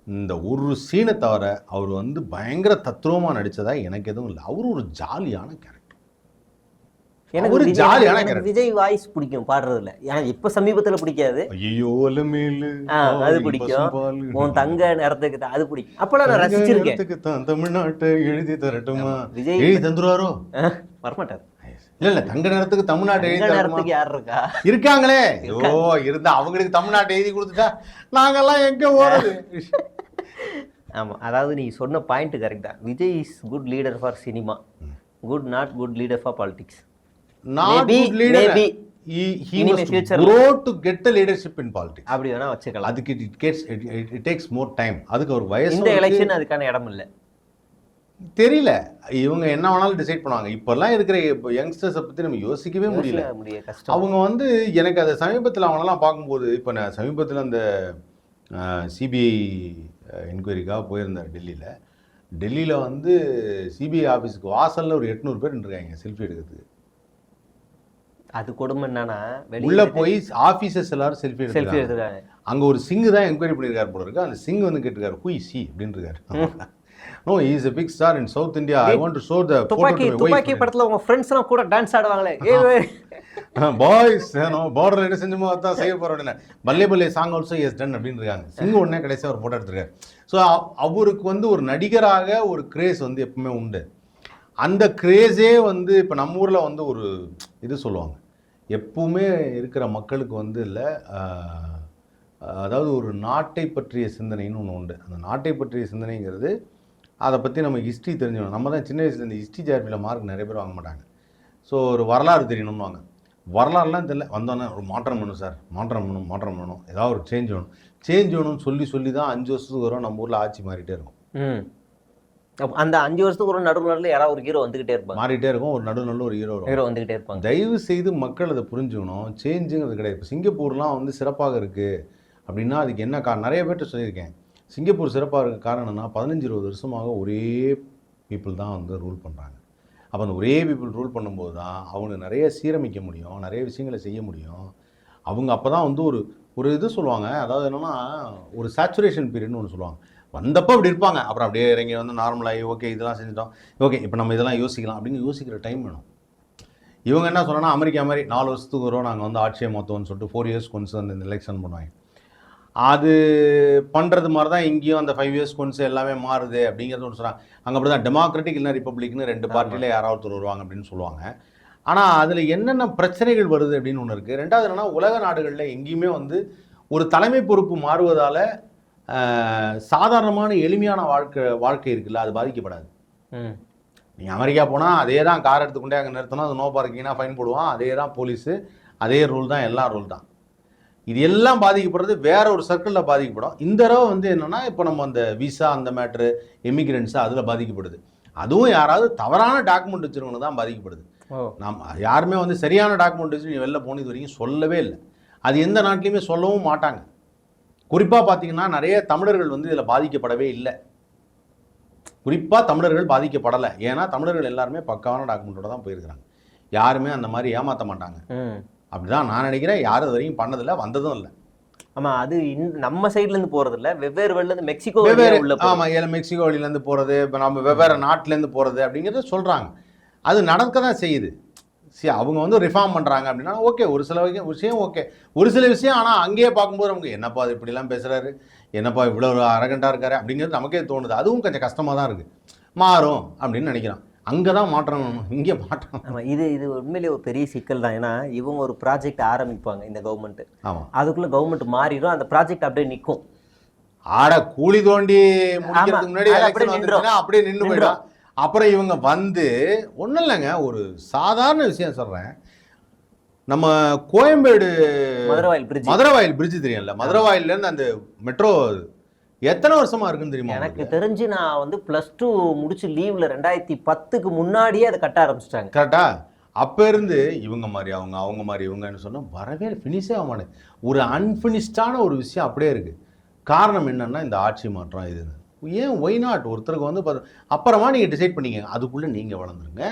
இந்த ஒரு சீனை தவிர அவர் வந்து பயங்கர தத்ரூபமாக நடித்ததா எனக்கு எதுவும் இல்லை. அவரு ஒரு ஜாலியான கேரக்டர். எனக்கு ஒரு ஜாலியான கேரக்டர். விஜய் வாய்ஸ் பிடிக்கும் பாடுறதுல. எனக்கு இப்போ சமீபத்தில் பிடிக்காது. ஐயோ அது பிடிக்கும். உன் தங்க நேரத்துக்கு அது பிடிக்கும். அப்பெல்லாம் நான் ரசிச்சிருக்கேன். தமிழ்நாட்டை எழுதி தரட்டுமா? விஜய் எழுதி தந்துருவாரோ? வரமாட்டார். இல்ல தமிழ் நேரத்துக்கு தமிழ்நாட்டை எழுதி நேரத்துக்கு யார் இருக்கா? இருக்காங்களே. இருந்தா அவங்களுக்கு தமிழ்நாட்டை எழுதி கொடுத்துட்டா நாங்கெல்லாம் எங்க போறது? ஆமா, அதாவது நீ சொன்ன பாயிண்ட் கரெக்ட் தான். Vijay is good leader for cinema, not good leader for politics. அப்படி வேணா வச்சுக்கலாம். அதுக்கு it takes more time. அதுக்கு ஒரு வயசு. இந்த எலெக்ஷன் அதுக்கான இடம் இல்லை. தெரியல, இவங்க என்ன வேணாலும் டிசைட் பண்ணுவாங்க. இப்பெல்லாம் இருக்கிற யங்ஸ்டர்ஸை பற்றி நம்ம யோசிக்கவே முடியல. அவங்க வந்து எனக்கு அந்த சமீபத்தில் அவங்களெல்லாம் பார்க்கும்போது, இப்போ நான் சமீபத்தில் அந்த சிபிஐ என்கொயரிக்காக போயிருந்தேன் டெல்லியில் வந்து சிபிஐ ஆஃபீஸுக்கு வாசலில் ஒரு 800 பேர் இருக்காங்க செல்ஃபி எடுக்கிறதுக்கு. அது கொடுமை என்னன்னா, உள்ள போய் ஆஃபீஸர்ஸ் எல்லாரும் செல்ஃபி எடுத்துருக்காங்க. அங்கே ஒரு சிங்கு தான் என்கொயரி பண்ணியிருக்காரு போல இருக்கு. அந்த சிங் வந்து கேட்டிருக்காரு, ஹூ இஸ் ஹி அப்படின்னு இருக்காரு. No, he is a big star in South India. I want to show the photo to my wife. துப்பாக்கி படத்துல உங்க ஃப்ரெண்ட்ஸ் எல்லாம் கூட டான்ஸ் ஆடுவாங்களே, பாய்ஸ் பார்டர்ல என்ன செஞ்சுமோ அதான் செய்ய போறேன். பல்லே பல்லே சாங் ஆல்சோ எஸ் டன் அப்படின்னு இருக்காங்க. சிங்கு உடனே கடைசியாக ஒரு ஃபோட்டோ எடுத்துருக்காரு. ஸோ அவருக்கு வந்து ஒரு நடிகராக ஒரு கிரேஸ் வந்து எப்பவுமே உண்டு. அந்த கிரேஸே வந்து இப்போ நம்ம ஊரில் வந்து ஒரு இது சொல்லுவாங்க, எப்பவுமே இருக்கிற மக்களுக்கு வந்து இல்லை, அதாவது ஒரு நாட்டை பற்றிய சிந்தனைன்னு ஒன்று உண்டு. அந்த நாட்டை பற்றிய சிந்தனைங்கிறது, அதை பற்றி நம்ம ஹிஸ்ட்ரி தெரிஞ்சுக்கணும். நம்ம தான் சின்ன வயசுல இந்த ஹிஸ்ட்ரி ஜார்பியில் மார்க் நிறைய பேர் வாங்க மாட்டாங்க. ஸோ ஒரு வரலாறு தெரியணும்னு வாங்க. வரலாறுலாம் தெரியல, வந்தோன்னே ஒரு மாற்றம் வேணும் சார், மாற்றம் வேணும், ஏதாவது ஒரு சேஞ்ச் வேணும்னு சொல்லி தான் 5 வருஷத்துக்கு வரும் நம்ம ஊரில் ஆட்சி மாறிட்டே இருக்கும். அந்த 5 வருஷத்துக்கு ஒரு நடுவில் யாராவது ஒரு ஹீரோ வந்துகிட்டே இருப்பாங்க, மாறிட்டே இருக்கும். ஒரு நடுவில் ஒரு ஹீரோ வந்துகிட்டே இருப்பாங்க. தயவு செய்து மக்கள் அதை புரிஞ்சுக்கணும். சேஞ்சுங்கிறது கிடையாது. இப்போ சிங்கப்பூர்லாம் வந்து சிறப்பாக இருக்குது அப்படின்னா அதுக்கு என்ன காரணம்? நிறைய பேர்கிட்ட சொல்லியிருக்கேன். சிங்கப்பூர் சிறப்பாக இருக்க காரணம் என்னன்னா, 15-20 வருஷமாக ஒரே பீப்புள் தான் வந்து ரூல் பண்ணுறாங்க. அப்போ அந்த ஒரே பீப்புள் ரூல் பண்ணும்போது தான் அவங்க நிறைய சீரமைக்க முடியும், நிறைய விஷயங்களை செய்ய முடியும். அவங்க அப்போ தான் வந்து ஒரு இது சொல்லுவாங்க, அதாவது என்னென்னா ஒரு சேச்சுரேஷன் பீரியட்னு ஒன்று சொல்லுவாங்க. வந்தப்போ அப்படி இருப்பாங்க, அப்புறம் அப்படியே இறங்கி வந்து நார்மலாகி ஓகே இதெல்லாம் செஞ்சிட்டோம், ஓகே இப்போ நம்ம இதெல்லாம் யோசிக்கலாம் அப்படின்னு யோசிக்கிற டைம் வேணும். இவங்க என்ன சொன்னால், அமெரிக்கா மாதிரி 4 வருஷத்துக்கு வரும் நாங்கள் வந்து ஆட்சியை மாற்றுவோம்னு சொல்லிட்டு 4 இயர்ஸ் கொண்டு வந்து இந்த எலெக்ஷன் பண்ணுவாங்க. அது பண்ணுறது மாதிரி தான் இங்கேயும் அந்த 5 இயர்ஸ் கொண்டு எல்லாமே மாறுது அப்படிங்கிறது ஒன்று சொல்கிறாங்க. அங்கே அப்படி தான் டெமோக்ராட்டிக் இல்லை ரிப்பப்ளிக்னு 2 பார்ட்டியில் யாராவது வருவாங்க அப்படின்னு சொல்லுவாங்க. ஆனால் அதில் என்னென்ன பிரச்சனைகள் வருது அப்படின்னு ஒன்று இருக்குது. ரெண்டாவது என்னென்னா, உலக நாடுகளில் எங்கேயுமே வந்து ஒரு தலைமை பொறுப்பு மாறுவதால் சாதாரணமான எளிமையான வாழ்க்கை இருக்குல்ல, அது பாதிக்கப்படாது. நீங்கள் அமெரிக்கா போனால் அதே தான், கார் எடுத்துக்கொண்டே அங்கே நிறுத்தினா அது நோ பார்க்கிங்னா ஃபைன் போடுவான், அதே தான் போலீஸு, அதே ரூல் தான், எல்லா ரூல் தான். இது எல்லாம் பாதிக்கப்படுறது வேற ஒரு சர்க்கிளில் பாதிக்கப்படும். இந்த தடவை வந்து என்னென்னா, இப்போ நம்ம அந்த விசா அந்த மேட்ரு எமிக்ரெண்ட்ஸு அதில் பாதிக்கப்படுது. அதுவும் யாராவது தவறான டாக்குமெண்ட் வச்சுருவங்க தான் பாதிக்கப்படுது. யாருமே வந்து சரியான டாக்குமெண்ட் வச்சு நீ வெளில போனது வரைக்கும் சொல்லவே இல்லை. அது எந்த நாட்டிலையுமே சொல்லவும் மாட்டாங்க. குறிப்பாக பார்த்தீங்கன்னா நிறைய தமிழர்கள் வந்து இதில் பாதிக்கப்படவே இல்லை. குறிப்பாக தமிழர்கள் பாதிக்கப்படலை. ஏன்னா தமிழர்கள் எல்லாருமே பக்காவான டாக்குமெண்ட்டோட தான் போயிருக்கிறாங்க. யாருமே அந்த மாதிரி ஏமாற்ற மாட்டாங்க. அப்படிதான் நான் நினைக்கிறேன். யாரும் இது வரைக்கும் பண்ணதில்லை, வந்ததும் இல்லை. ஆமாம், அது நம்ம சைட்லேருந்து போகிறது இல்லை, வெவ்வேறு வழியிலேருந்து மெக்சிகோ உள்ள. ஆமாம், ஏன் மெக்சிகோ வழியிலேருந்து போகிறது, இப்போ நம்ம வெவ்வேறு நாட்டிலேருந்து போகிறது அப்படிங்கிறத சொல்கிறாங்க. அது நடக்க தான் செய்யுது. சரி, அவங்க வந்து ரிஃபார்ம் பண்ணுறாங்க அப்படின்னா ஓகே, ஒரு சில விஷயம் ஓகே, ஒரு சில விஷயம். ஆனால் அங்கேயே பார்க்கும்போது நமக்கு என்னப்பா அது இப்படிலாம் பேசுகிறாரு, என்னப்பா இவ்வளோ அரகண்டாக இருக்காரு அப்படிங்கிறது நமக்கே தோணுது. அதுவும் கொஞ்சம் கஷ்டமாக தான் இருக்குது. மாறும் அப்படின்னு நினைக்கிறோம். அங்கே தான் மாற்றம், இங்கே மாற்றம். ஆமாம், இது உண்மையிலேயே ஒரு பெரிய சிக்கல் தான். ஏன்னா இவங்க ஒரு ப்ராஜெக்ட் ஆரம்பிப்பாங்க இந்த கவர்மெண்ட்டு. ஆமாம், அதுக்குள்ளே கவர்மெண்ட் மாறிடும், அந்த ப்ராஜெக்ட் அப்படியே நிற்கும். கூலி தோண்டி முடிக்கிறதுக்கு முன்னாடி அப்படியே நின்று போயிடும். அப்புறம் இவங்க வந்து ஒன்றும் இல்லைங்க, ஒரு சாதாரண விஷயம் சொல்கிறேன். நம்ம கோயம்பேடு மதுரவாயில் பிரிட்ஜ் தெரியும்ல, மதுரவாயிலேருந்து அந்த மெட்ரோ எத்தனை வருஷமா இருக்குன்னு தெரியுமா? எனக்கு தெரிஞ்சு நான் வந்து +2 முடிச்சு லீவ்ல 2010க்கு முன்னாடியே அதை கட்ட ஆரம்பிச்சிட்டாங்க. கரெக்டா? அப்போ இருந்து இவங்க மாதிரி அவங்க மாதிரி இவங்கன்னு சொன்னால் வரவே ஃபினிஷே ஆக மாட்டேன். ஒரு அன்ஃபினிஷ்டான ஒரு விஷயம் அப்படியே இருக்குது. காரணம் என்னென்னா இந்த ஆட்சி மாற்றம். இது ஏன் ஒய் நாட் ஒருத்தருக்கு வந்து அப்புறமா நீங்கள் டிசைட் பண்ணிங்க, அதுக்குள்ளே நீங்கள் வளர்ந்துருங்க.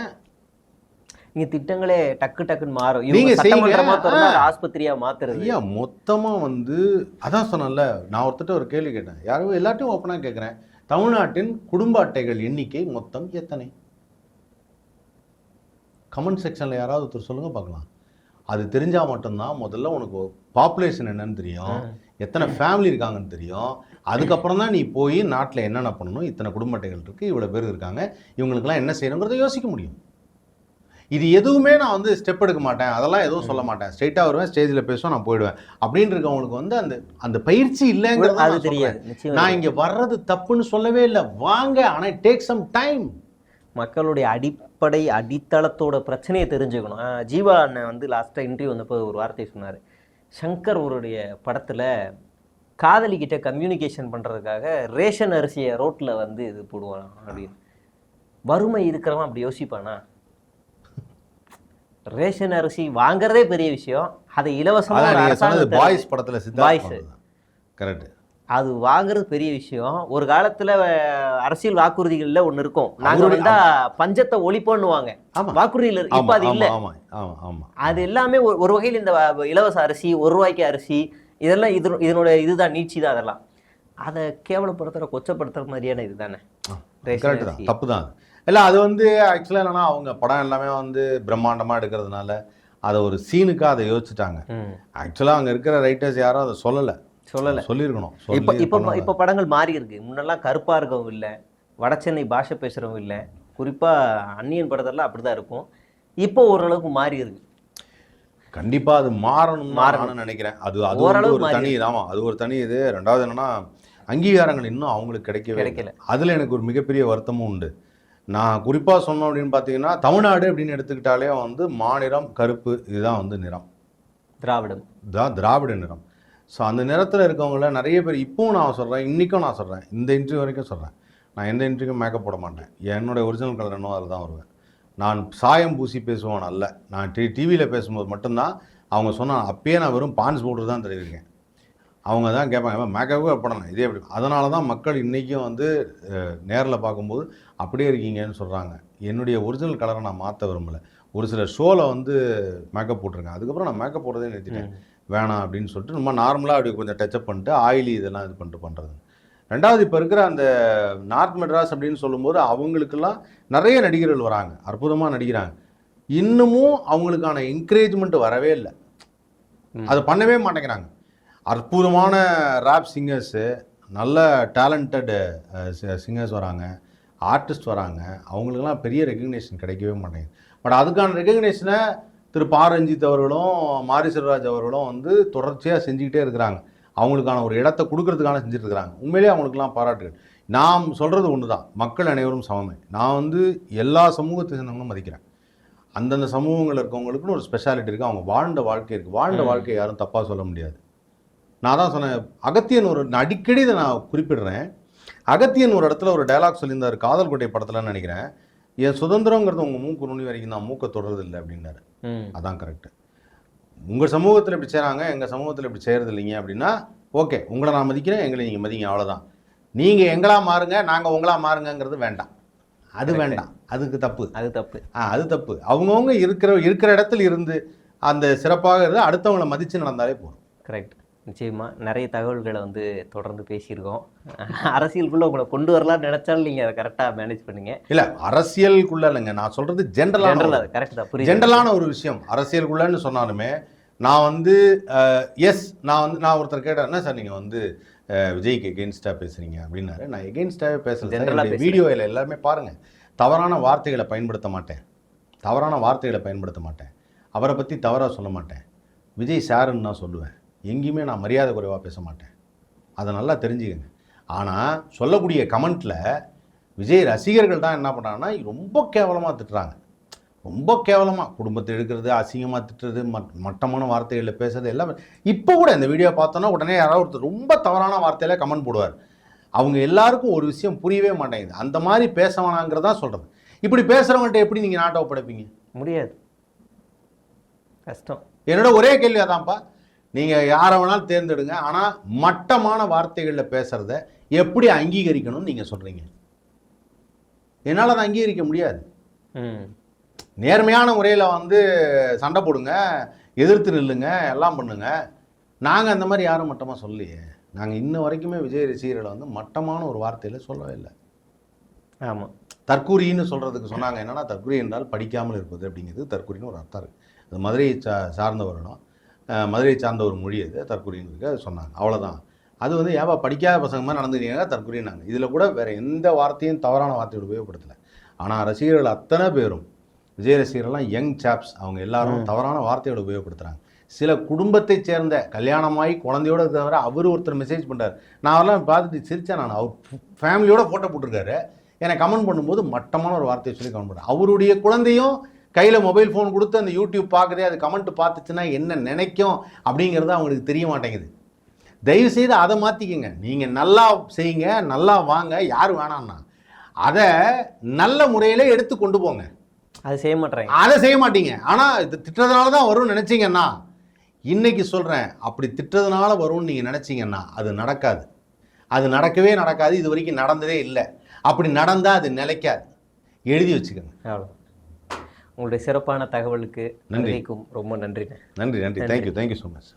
நீங்கள் திட்டங்களே டக்குன்னு மாறும். நீங்கள் ஆஸ்பத்திரியாக மாற்றுறது. ஐயா மொத்தமாக வந்து அதான் சொன்னல. நான் ஒருத்தட்ட ஒரு கேள்வி கேட்டேன், யாரும் எல்லாத்தையும் ஓப்பனாக கேட்குறேன். தமிழ்நாட்டின் குடும்ப அட்டைகள் எண்ணிக்கை மொத்தம் எத்தனை? கமெண்ட் செக்ஷனில் யாராவது ஒருத்தர் சொல்லுங்கள் பார்க்கலாம். அது தெரிஞ்சால் மட்டும்தான் முதல்ல உனக்கு பாப்புலேஷன் என்னன்னு தெரியும், எத்தனை ஃபேமிலி இருக்காங்கன்னு தெரியும். அதுக்கப்புறம் தான் நீ போய் நாட்டில் என்னென்ன பண்ணணும், இத்தனை குடும்ப அட்டைகள் இருக்குது, இவ்வளோ பேர் இருக்காங்க, இவங்களுக்கெல்லாம் என்ன செய்யணுங்கிறத யோசிக்க முடியும். இது எதுவுமே நான் வந்து ஸ்டெப் எடுக்க மாட்டேன், அதெல்லாம் எதுவும் சொல்ல மாட்டேன், ஸ்ட்ரெயிட்டாக வருவேன், ஸ்டேஜில் பேசுவேன், நான் போயிடுவேன் அப்படின்னு இருக்கவங்களுக்கு வந்து அந்த பயிற்சி இல்லைங்கிறது அது தெரியாது. நான் இங்கே வர்றது தப்புன்னு சொல்லவே இல்லை, வாங்க, ஆனால் டேக் சம் டைம். மக்களுடைய அடித்தளத்தோட பிரச்சனையை தெரிஞ்சுக்கணும். ஜீவா அண்ணன் வந்து லாஸ்ட்டாக இன்டர்வியூ வந்தப்போ ஒரு வார்த்தை சொன்னார். சங்கர் அவருடைய படத்தில் காதலிக்கிட்ட கம்யூனிகேஷன் பண்ணுறதுக்காக ரேஷன் அரிசியை ரோட்டில் வந்து இது போடுவான் அப்படின்னு. வறுமை இருக்கிறவன் அப்படி யோசிப்பானா? ரேஷன் அரிசி வாங்குறதே பெரிய விஷயம், அதை இலவசமாக பாய்ஸ் படத்தில் பாய்ஸ் கரெக்ட், அது வாங்குறது பெரிய விஷயம். ஒரு காலத்துல அரசியல் வாக்குறுதிகள்ல ஒண்ணு இருக்கும், நாங்க வந்தா பஞ்சத்தை ஒழிப்போன்னுவாங்க வாக்குறுதியில். இப்ப அது இல்ல. அது எல்லாமே ஒரு வகையில் இந்த இலவச அரிசி, ₹1 அரிசி, இதெல்லாம் இதனோட இதுதான் நீட்சி தான். அதெல்லாம் அதை கேவலப்படுத்துற கொச்சப்படுத்துற மாதிரியான இதுதானே. தப்பு தான் இல்லை. அது வந்து ஆக்சுவலாக என்னன்னா அவங்க படம் எல்லாமே வந்து பிரம்மாண்டமா எடுக்கிறதுனால அதை ஒரு சீனுக்காக அதை யோசிச்சுட்டாங்க. ஆக்சுவலாக அங்கே இருக்கிற ரைட்டர்ஸ் யாரும் அதை சொல்லியிருக்கணும். இப்போ படங்கள் மாறி இருக்கு. முன்னெல்லாம் கருப்பா இருக்கவும் இல்லை, வடசென்னை பாஷை பேசுறவங்க இல்லை, குறிப்பா அந்நியன் படத்தெல்லாம் அப்படிதான் இருக்கும். இப்போ ஓரளவுக்கு மாறி இருக்கு. கண்டிப்பா அது மாறணும்னு நினைக்கிறேன். அது ஒரு தனி அது ஒரு தனி இது. ரெண்டாவது என்னன்னா அங்கீகாரங்கள் இன்னும் அவங்களுக்கு கிடைக்கல. அதுல எனக்கு ஒரு மிகப்பெரிய வருத்தமும் உண்டு. நான் குறிப்பா சொன்னோம் அப்படின்னு பார்த்தீங்கன்னா, தமிழ்நாடு அப்படின்னு எடுத்துக்கிட்டாலே வந்து மாநிலம் கருப்பு, இதுதான் வந்து நிறம், திராவிட நிறம். ஸோ அந்த நிறத்தில் இருக்கவங்கள நிறைய பேர் இப்பவும் நான் சொல்கிறேன், இன்றைக்கும் நான் சொல்கிறேன், இந்த இன்டர்வியூ வரைக்கும் சொல்கிறேன், நான் எந்த இன்டர்வியூக்கும் மேக்கப் போட மாட்டேன். என்னுடைய ஒரிஜினல் கலர் என்னவோ அதில் தான் வருவேன். நான் சாயம் பூசி பேசுவேன் அல்ல. நான் டிவியில் பேசும்போது மட்டும்தான் அவங்க சொன்னால் அப்பயே நான் வெறும் பான்ஸ் போட்டு தான் தெரிவிக்கேன். அவங்க தான் கேட்பாங்க, மேக்கப்புக்கு போடணும் இதே எப்படி. அதனால தான் மக்கள் இன்றைக்கும் வந்து நேரில் பார்க்கும்போது அப்படியே இருக்கீங்கன்னு சொல்கிறாங்க. என்னுடைய ஒரிஜினல் கலரை நான் மாற்ற விரும்பலை. ஒரு சில ஷோவில் வந்து மேக்கப் போட்டிருக்கேன், அதுக்கப்புறம் நான் மேக்கப் போடுறதே நிறுத்திட்டேன், வேணாம் அப்படின்னு சொல்லிட்டு நம்ம நார்மலாக அப்படி கொஞ்சம் டச்சப் பண்ணிட்டு ஆயிலி இதெல்லாம் இது பண்ணிட்டு பண்ணுறது. ரெண்டாவது இப்போ இருக்கிற அந்த நார்த் மெட்ராஸ் அப்படின்னு சொல்லும்போது அவங்களுக்கெல்லாம் நிறைய நடிகர்கள் வராங்க, அற்புதமாக நடிக்கிறாங்க. இன்னமும் அவங்களுக்கான என்கரேஜ்மெண்ட் வரவே இல்லை, அதை பண்ணவே மாட்டேங்கிறாங்க. அற்புதமான ரேப் சிங்கர்ஸு, நல்ல டேலண்டட் சிங்கர்ஸ் வராங்க, ஆர்டிஸ்ட் வராங்க, அவங்களுக்கெல்லாம் பெரிய ரெகக்னேஷன் கிடைக்கவே மாட்டேங்குது. பட் அதுக்கான ரெகக்னேஷனை திரு பா. ரஞ்சித் அவர்களும் மாரி செல்வராஜ் அவர்களும் வந்து தொடர்ச்சியாக செஞ்சுக்கிட்டே இருக்கிறாங்க. அவங்களுக்கான ஒரு இடத்தை கொடுக்கறதுக்கான செஞ்சுட்டு இருக்கிறாங்க. உண்மையிலேயே அவங்களுக்குலாம் பாராட்டுகள். நான் சொல்கிறது ஒன்று தான், மக்கள் அனைவரும் சமமே. நான் வந்து எல்லா சமூகத்தை சேர்ந்தவங்களும் மதிக்கிறேன். அந்தந்த சமூகங்கள் இருக்கவங்களுக்குன்னு ஒரு ஸ்பெஷாலிட்டி இருக்குது, அவங்க வாழ்ந்த வாழ்க்கை இருக்குது. வாழ்ந்த வாழ்க்கையை யாரும் தப்பாக சொல்ல முடியாது. நான் தான் சொன்னேன், அகத்தியன் நான் அடிக்கடி இதை நான் குறிப்பிடுறேன். அகத்தியன் ஒரு இடத்துல ஒரு டைலாக் சொல்லியிருந்தார், காதல் கோட்டை படத்துலன்னு நினைக்கிறேன். என் சுதந்திரங்கிறது உங்கள் மூக்கு நுனி வரைக்கும், நான் மூக்கை தொடர்றது இல்லை அப்படின்னாரு. அதான் கரெக்டு. உங்கள் சமூகத்தில் இப்படி செய்கிறாங்க, எங்கள் சமூகத்தில் இப்படி செய்கிறது இல்லைங்க அப்படின்னா ஓகே, உங்களை நான் மதிக்கிறேன், எங்களை நீங்கள் மதிங்க, அவ்வளோதான். நீங்கள் எங்களா மாறுங்க, நாங்கள் உங்களா மாறுங்கிறது வேண்டாம். அது வேண்டாம், அதுக்கு தப்பு, அது தப்பு. அது தப்பு. அவங்கவுங்க இருக்கிற இடத்துல இருந்து அந்த சிறப்பாக இருந்து அடுத்தவங்களை மதித்து நடந்தாலே போதும். கரெக்ட். நிச்சயமாக நிறைய தகவல்களை வந்து தொடர்ந்து பேசியிருக்கோம். அரசியலுக்குள்ளே உங்களை கொண்டு வரலாம்னு நினச்சாலும் நீங்கள் அதை கரெக்டாக மேனேஜ் பண்ணீங்க. இல்லை, அரசியலுக்குள்ளே இல்லைங்க, நான் சொல்கிறது ஜென்ரலான கரெக்ட் தான், புரியுது. ஜென்ரலான ஒரு விஷயம். அரசியலுக்குள்ளேன்னு சொன்னாலுமே நான் வந்து நான் ஒருத்தர் கேட்டேன், என்ன சார் நீங்கள் வந்து விஜய்க்கு எகெயின்ஸ்டாக பேசுகிறீங்க அப்படின்னாரு. நான் எகெயின்ஸ்டாகவே பேசுகிறேன். வீடியோவில் எல்லாருமே பாருங்கள், தவறான வார்த்தைகளை பயன்படுத்த மாட்டேன், அவரை பற்றி தவறாக சொல்ல மாட்டேன், விஜய் சாருன்னு நான் சொல்லுவேன். எங்கேயுமே நான் மரியாதை குறைவாக பேச மாட்டேன், அதை நல்லா தெரிஞ்சுக்கங்க. ஆனால் சொல்லக்கூடிய கமெண்ட்டில் விஜய் ரசிகர்கள் தான் என்ன பண்ணுறாங்கன்னா ரொம்ப கேவலமாக திட்டுறாங்க. ரொம்ப கேவலமாக குடும்பத்தை எடுக்கிறது, அசிங்கமாக திட்டுறது, மட்டமான வார்த்தைகளில் பேசுறது எல்லாமே. இப்போ கூட இந்த வீடியோ பார்த்தோன்னா உடனே யாராவது ஒருத்தர் ரொம்ப தவறான வார்த்தையில கமெண்ட் போடுவார். அவங்க எல்லாருக்கும் ஒரு விஷயம் புரியவே மாட்டேங்குது, அந்த மாதிரி பேச வேணாங்கிறதா சொல்கிறது. இப்படி பேசுகிறவங்கள்ட்ட எப்படி நீங்கள் நாட்டை ஒப்படைப்பீங்க? முடியாது, கஷ்டம். என்னோட ஒரே கேள்வி அதான்ப்பா, நீங்கள் யாரை வேணாலும் தேர்ந்தெடுங்க, ஆனால் மட்டமான வார்த்தைகளில் பேசுகிறத எப்படி அங்கீகரிக்கணும்னு நீங்கள் சொல்கிறீங்க? என்னால் அதை அங்கீகரிக்க முடியாது. நேர்மையான முறையில் வந்து சண்டை போடுங்க, எதிர்த்து நில்லுங்க, எல்லாம் பண்ணுங்க. நாங்கள் அந்த மாதிரி யாரும் மட்டமாக சொல்லலையே. நாங்கள் இன்ன வரைக்குமே விஜய் ரசிகர்களை வந்து மட்டமான ஒரு வார்த்தையில் சொல்லவே இல்லை. ஆமாம், தற்கூரின்னு சொல்கிறதுக்கு சொன்னாங்க. என்னென்னா, தற்கூரி என்றால் படிக்காமல் இருப்பது அப்படிங்கிறது தற்கூரின்னு ஒரு அர்த்தம் இருக்குது. அது மதுரையை சார்ந்தவர்களும் மதுரையை சார்ந்த ஒரு மொழி அது தற்கூரின்னு அது சொன்னாங்க, அவ்வளோதான். அது வந்து ஏப்பா படிக்காத பசங்க மாதிரி நடந்துக்கிறீங்க தற்கூரின்னாங்க. இதில் கூட வேறு எந்த வார்த்தையும் தவறான வார்த்தையை உபயோகப்படுத்தலை. ஆனால் ரசிகர்கள் அத்தனை பேரும், விஜய் ரசிகர்கள்லாம் யங் சாப்ஸ், அவங்க எல்லாரும் தவறான வார்த்தைகளை உபயோகப்படுத்துகிறாங்க. சில குடும்பத்தை சேர்ந்த கல்யாணமாகி குழந்தையோட தவிர அவர் ஒருத்தர் மெசேஜ் பண்ணுறாரு. நான் அவரெல்லாம் பார்த்துட்டு சிரித்தேன். நான் அவர் ஃபேமிலியோட ஃபோட்டோ போட்டிருக்காரு, என்னை கமெண்ட் பண்ணும்போது மட்டமான ஒரு வார்த்தையை சொல்லி கமெண்ட் பண்ணுறேன். அவருடைய குழந்தையும் கையில் மொபைல் ஃபோன் கொடுத்து அந்த யூடியூப் பார்க்குறே, அது கமெண்ட் பார்த்துச்சுன்னா என்ன நினைக்கும் அப்படிங்கிறது அவங்களுக்கு தெரிய மாட்டேங்குது. தயவுசெய்து அதை மாற்றிக்கங்க. நீங்கள் நல்லா செய்யுங்க, நல்லா வாங்க, யார் வேணான்னா அதை நல்ல முறையில் எடுத்து கொண்டு போங்க. அதை செய்ய மாட்டேங்க, அதை செய்ய மாட்டீங்க. ஆனால் இது திட்டுறதுனால தான் வரும்னு நினச்சிங்கன்னா, இன்னைக்கு சொல்கிறேன், அப்படி திட்டுறதுனால வரும்னு நீங்கள் நினச்சிங்கன்னா அது நடக்காது. அது நடக்கவே நடக்காது. இது வரைக்கும் நடந்ததே இல்லை. அப்படி நடந்தால் அது நிலைக்காது. எழுதி வச்சுக்கோங்க. அவ்வளோ. உங்களுடைய சிறப்பான தகவலுக்கு நன்றிக்கும் ரொம்ப நன்றி. நன்றி. Thank you so much.